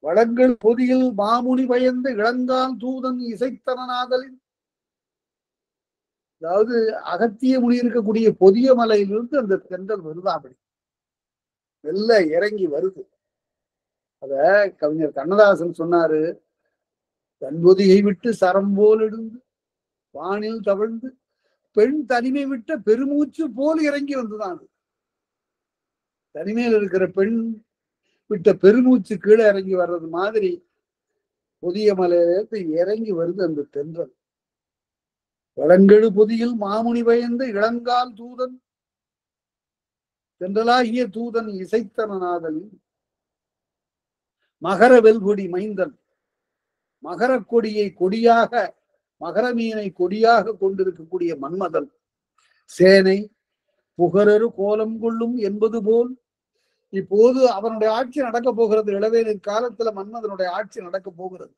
வளங்கள் பொதியில் மாமுனி பயந்த இளங்கால் தூதன் இசைத்தனநாதலின். அதாவது அகத்திய முனி இருக்கக்கூடிய பொதிய மலையிலிருந்து அந்த தென்றல் வருதாபடி வெள்ள இறங்கி வருது. அத கவிஞர் கண்ணதாசன் சொன்னாரு, தன்பொதியை விட்டு சரம் போல் எடுந்து வானில் தவழ்ந்து பெண் தனிமை விட்ட பெருமூச்சு போல் இறங்கி வந்துதான். தனிமையில் இருக்கிற பெண் விட்ட பெருமூச்சு கீழே இறங்கி வர்றது மாதிரி புதிய மலையிலிருந்து இறங்கி வருது அந்த தென்றல். வளங்கெழு பொதியில் மாமுனி பயந்த இளங்கால் தூதன் தென்றலாகிய தூதன் இசைத்தனநாதன் மகர வெல்கொடி மைந்தன் மகர கொடியை கொடியாக மகர மீனை கொடியாக கொண்டிருக்கக்கூடிய மன்மதன் சேனை புகரரு கோலம் கொள்ளும் என்பது போல் இப்போது அவனுடைய ஆட்சி நடக்க போகிறது. இளவேனில் காலத்துல மன்மதனுடைய ஆட்சி நடக்க போகிறது.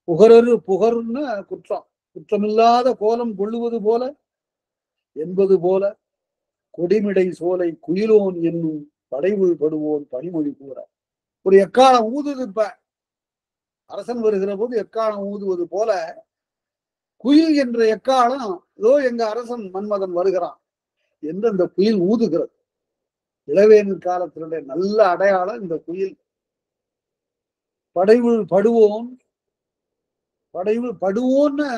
புகரரு புகர்னு குற்றம், குற்றமில்லாத கோலம் கொள்ளுவது போல என்பது போல கொடிமிடை சோலை குயிலோன் என்னும் படைவுள் படுவோன் பனிமொழி கூற. ஒரு எக்காலம் ஊதுது. இப்ப அரசன் வருகிற போது எக்காலம் ஊதுவது போல குயில் என்ற எக்காலம் இதோ எங்க அரசன் மன்மதன் வருகிறான் என்று அந்த குயில் ஊதுகிறது. இளவேனில் காலத்தினுடைய நல்ல அடையாளம் இந்த குயில். படைவுள் படுவோன், படைவுள் படுவோன்னு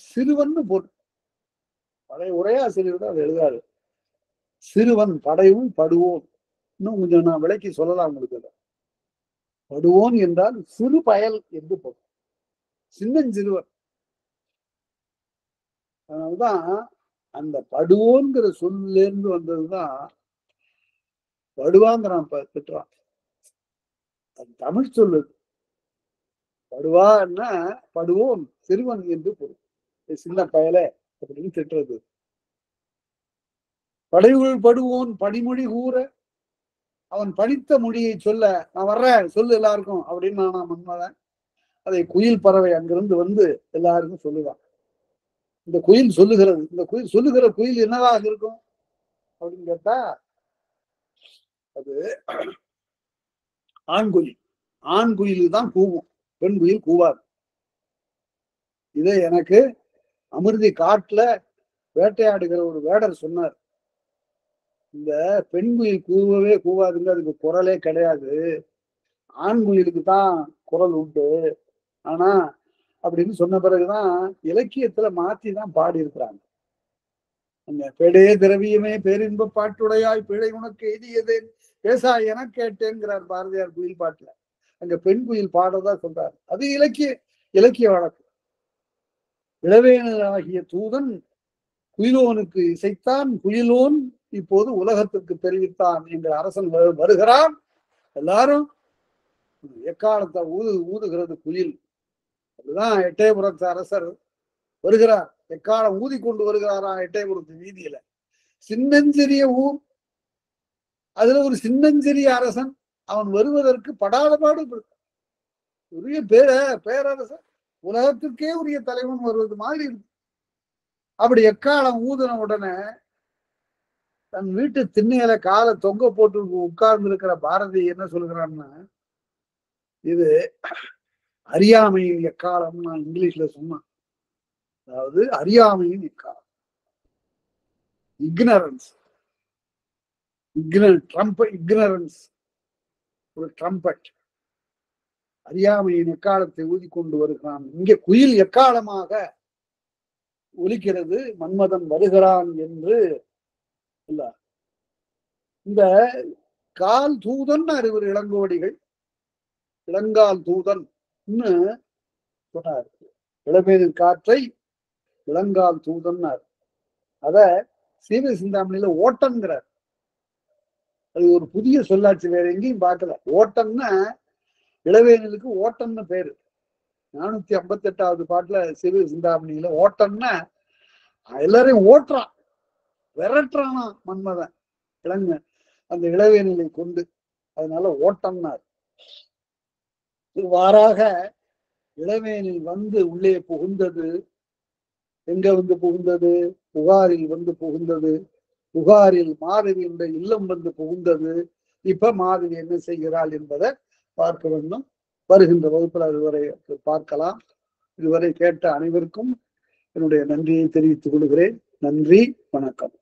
சிறுவன் பொருள். படை உரையாசிரியர் தான் அது எழுதாரு. சிறுவன் படைவுள் படுவோன். இன்னும் கொஞ்சம் நான் விளக்கி சொல்லலாம் உங்களுக்கு. படுவோன் என்றால் சிறு பயல் என்று பொருள், சின்னஞ்சிறுவன். அதனால்தான் அந்த படுவோங்கிற சொல்ல இருந்து வந்ததுதான் படுவாங்கிறான் திட்டுறான். அது தமிழ் சொல்லுது. படுவான்னா படுவோன் சிறுவன் என்று பொருள், சின்ன பயல அப்படின்னு திட்டுறது. படைவுள் படுவோன் படிமொழி கூற, அவன் படித்த மொழியை சொல்ல, நான் வர்றேன் சொல்லு எல்லாருக்கும் அப்படின்னு நான் மன்மதன். அதை குயில் பறவை அங்கிருந்து வந்து எல்லாருக்கும் சொல்லுவான். இந்த குயில் சொல்லுகிறது. இந்த குயில் சொல்லுகிற குயில் என்னவாக இருக்கும் அப்படின்னு கேட்டா, அது ஆண் குயில். ஆண் குயிலு தான் கூவும், பெண் குயில் கூவாது. இதை எனக்கு அமிர்தி காட்டுல வேட்டையாடுகிற ஒரு வேடர் சொன்னார். இந்த பெண் குயில் கூவவே கூவாதுங்க, அதுக்கு குரலே கிடையாது, ஆண் குயிலுக்கு தான் குரல் உண்டு. ஆனா அப்படின்னு சொன்ன பிறகுதான் இலக்கியத்துல மாத்தி தான் பாடி இருக்கிறாங்க. அந்த பெடே திரவியமே பேரின்ப பாட்டுடையாய் பிழை உனக்கு எய்தியதேன் பேசா என கேட்டேங்கிறார் பாரதியார் குயில் பாட்டுல. அங்க பெண் குயில் பாடதான் சொல்றாரு. அது இலக்கிய வழக்கு. இளவேனில் ஆகிய தூதன் குயிலோனுக்கு இசைத்தான், குயிலோன் இப்போது உலகத்திற்கு தெரிவித்தான் என்ற அரசன் வருகிறான். எல்லாரும் எக்காலத்தை ஊதுகிறது குயில். அதுதான் எட்டயபுரத்து அரசர் வருகிறார். எக்காலம் ஊதி கொண்டு வருகிறாரா எட்டயபுரத்து வீதியில. சின்னஞ்சிறிய ஊர், அதுல ஒரு சின்னஞ்சிறிய அரசன். அவன் வருவதற்கு படாத பாடு உரிய பேரரசன், உலகத்திற்கே உரிய தலைவன் வருவது மாதிரி இருக்கு. அப்படி எக்காலம் ஊதின உடனே தன் வீட்டு திண்ணையில காலை தொங்க போட்டு உட்கார்ந்து இருக்கிற பாரதி என்ன சொல்கிறான்னா, இது அறியாமையின் எக்காலம் நான் இங்கிலீஷ்ல சொன்னான். அதாவது அறியாமையின் எக்காலம், இக்னரன்ஸ். இக்னரன்ஸ் ஒரு ட்ரம்பட். அறியாமையின் எக்காலத்தை ஊதி கொண்டு வருகிறான். இங்கே குயில் எக்காலமாக ஒலிக்கிறது, மன்மதன் வருகிறான் என்று. இல்ல, இந்த கால் தூதன் அறிவர் இளங்கோடிகள், இளங்கால் தூதன் சொன்னார். இளவேனில் காற்றை இளங்கால் தூதன். அத சீவ சிந்தாமணியில ஓட்டன்கிறார். அது ஒரு புதிய சொல்லாட்சி, வேற எங்கேயும் பார்க்கல. ஓட்டம்னா இளவேனிலுக்கு ஓட்டம்னு பேரு. 458வது பாட்டுல சிவ சிந்தாமணியில ஓட்டம்னா எல்லாரையும் ஓட்டுறான், விரட்டுறானா மன்மதன் இளங்க அந்த இளவேனிலை கொண்டு. அதனால ஓட்டம்னார். இவ்வாறாக இளவேனில் வந்து உள்ளே புகுந்தது. எங்க வந்து புகுந்தது? புகாரில் வந்து புகுந்தது. புகாரில் மாதவியுடைய இல்லம் வந்து புகுந்தது. இப்ப மாதவி என்ன செய்கிறாள் என்பதை பார்க்க வேண்டும். வருகின்ற வகுப்பில் அதுவரை பார்க்கலாம். இதுவரை கேட்ட அனைவருக்கும் என்னுடைய நன்றியை தெரிவித்துக் கொள்கிறேன். நன்றி, வணக்கம்.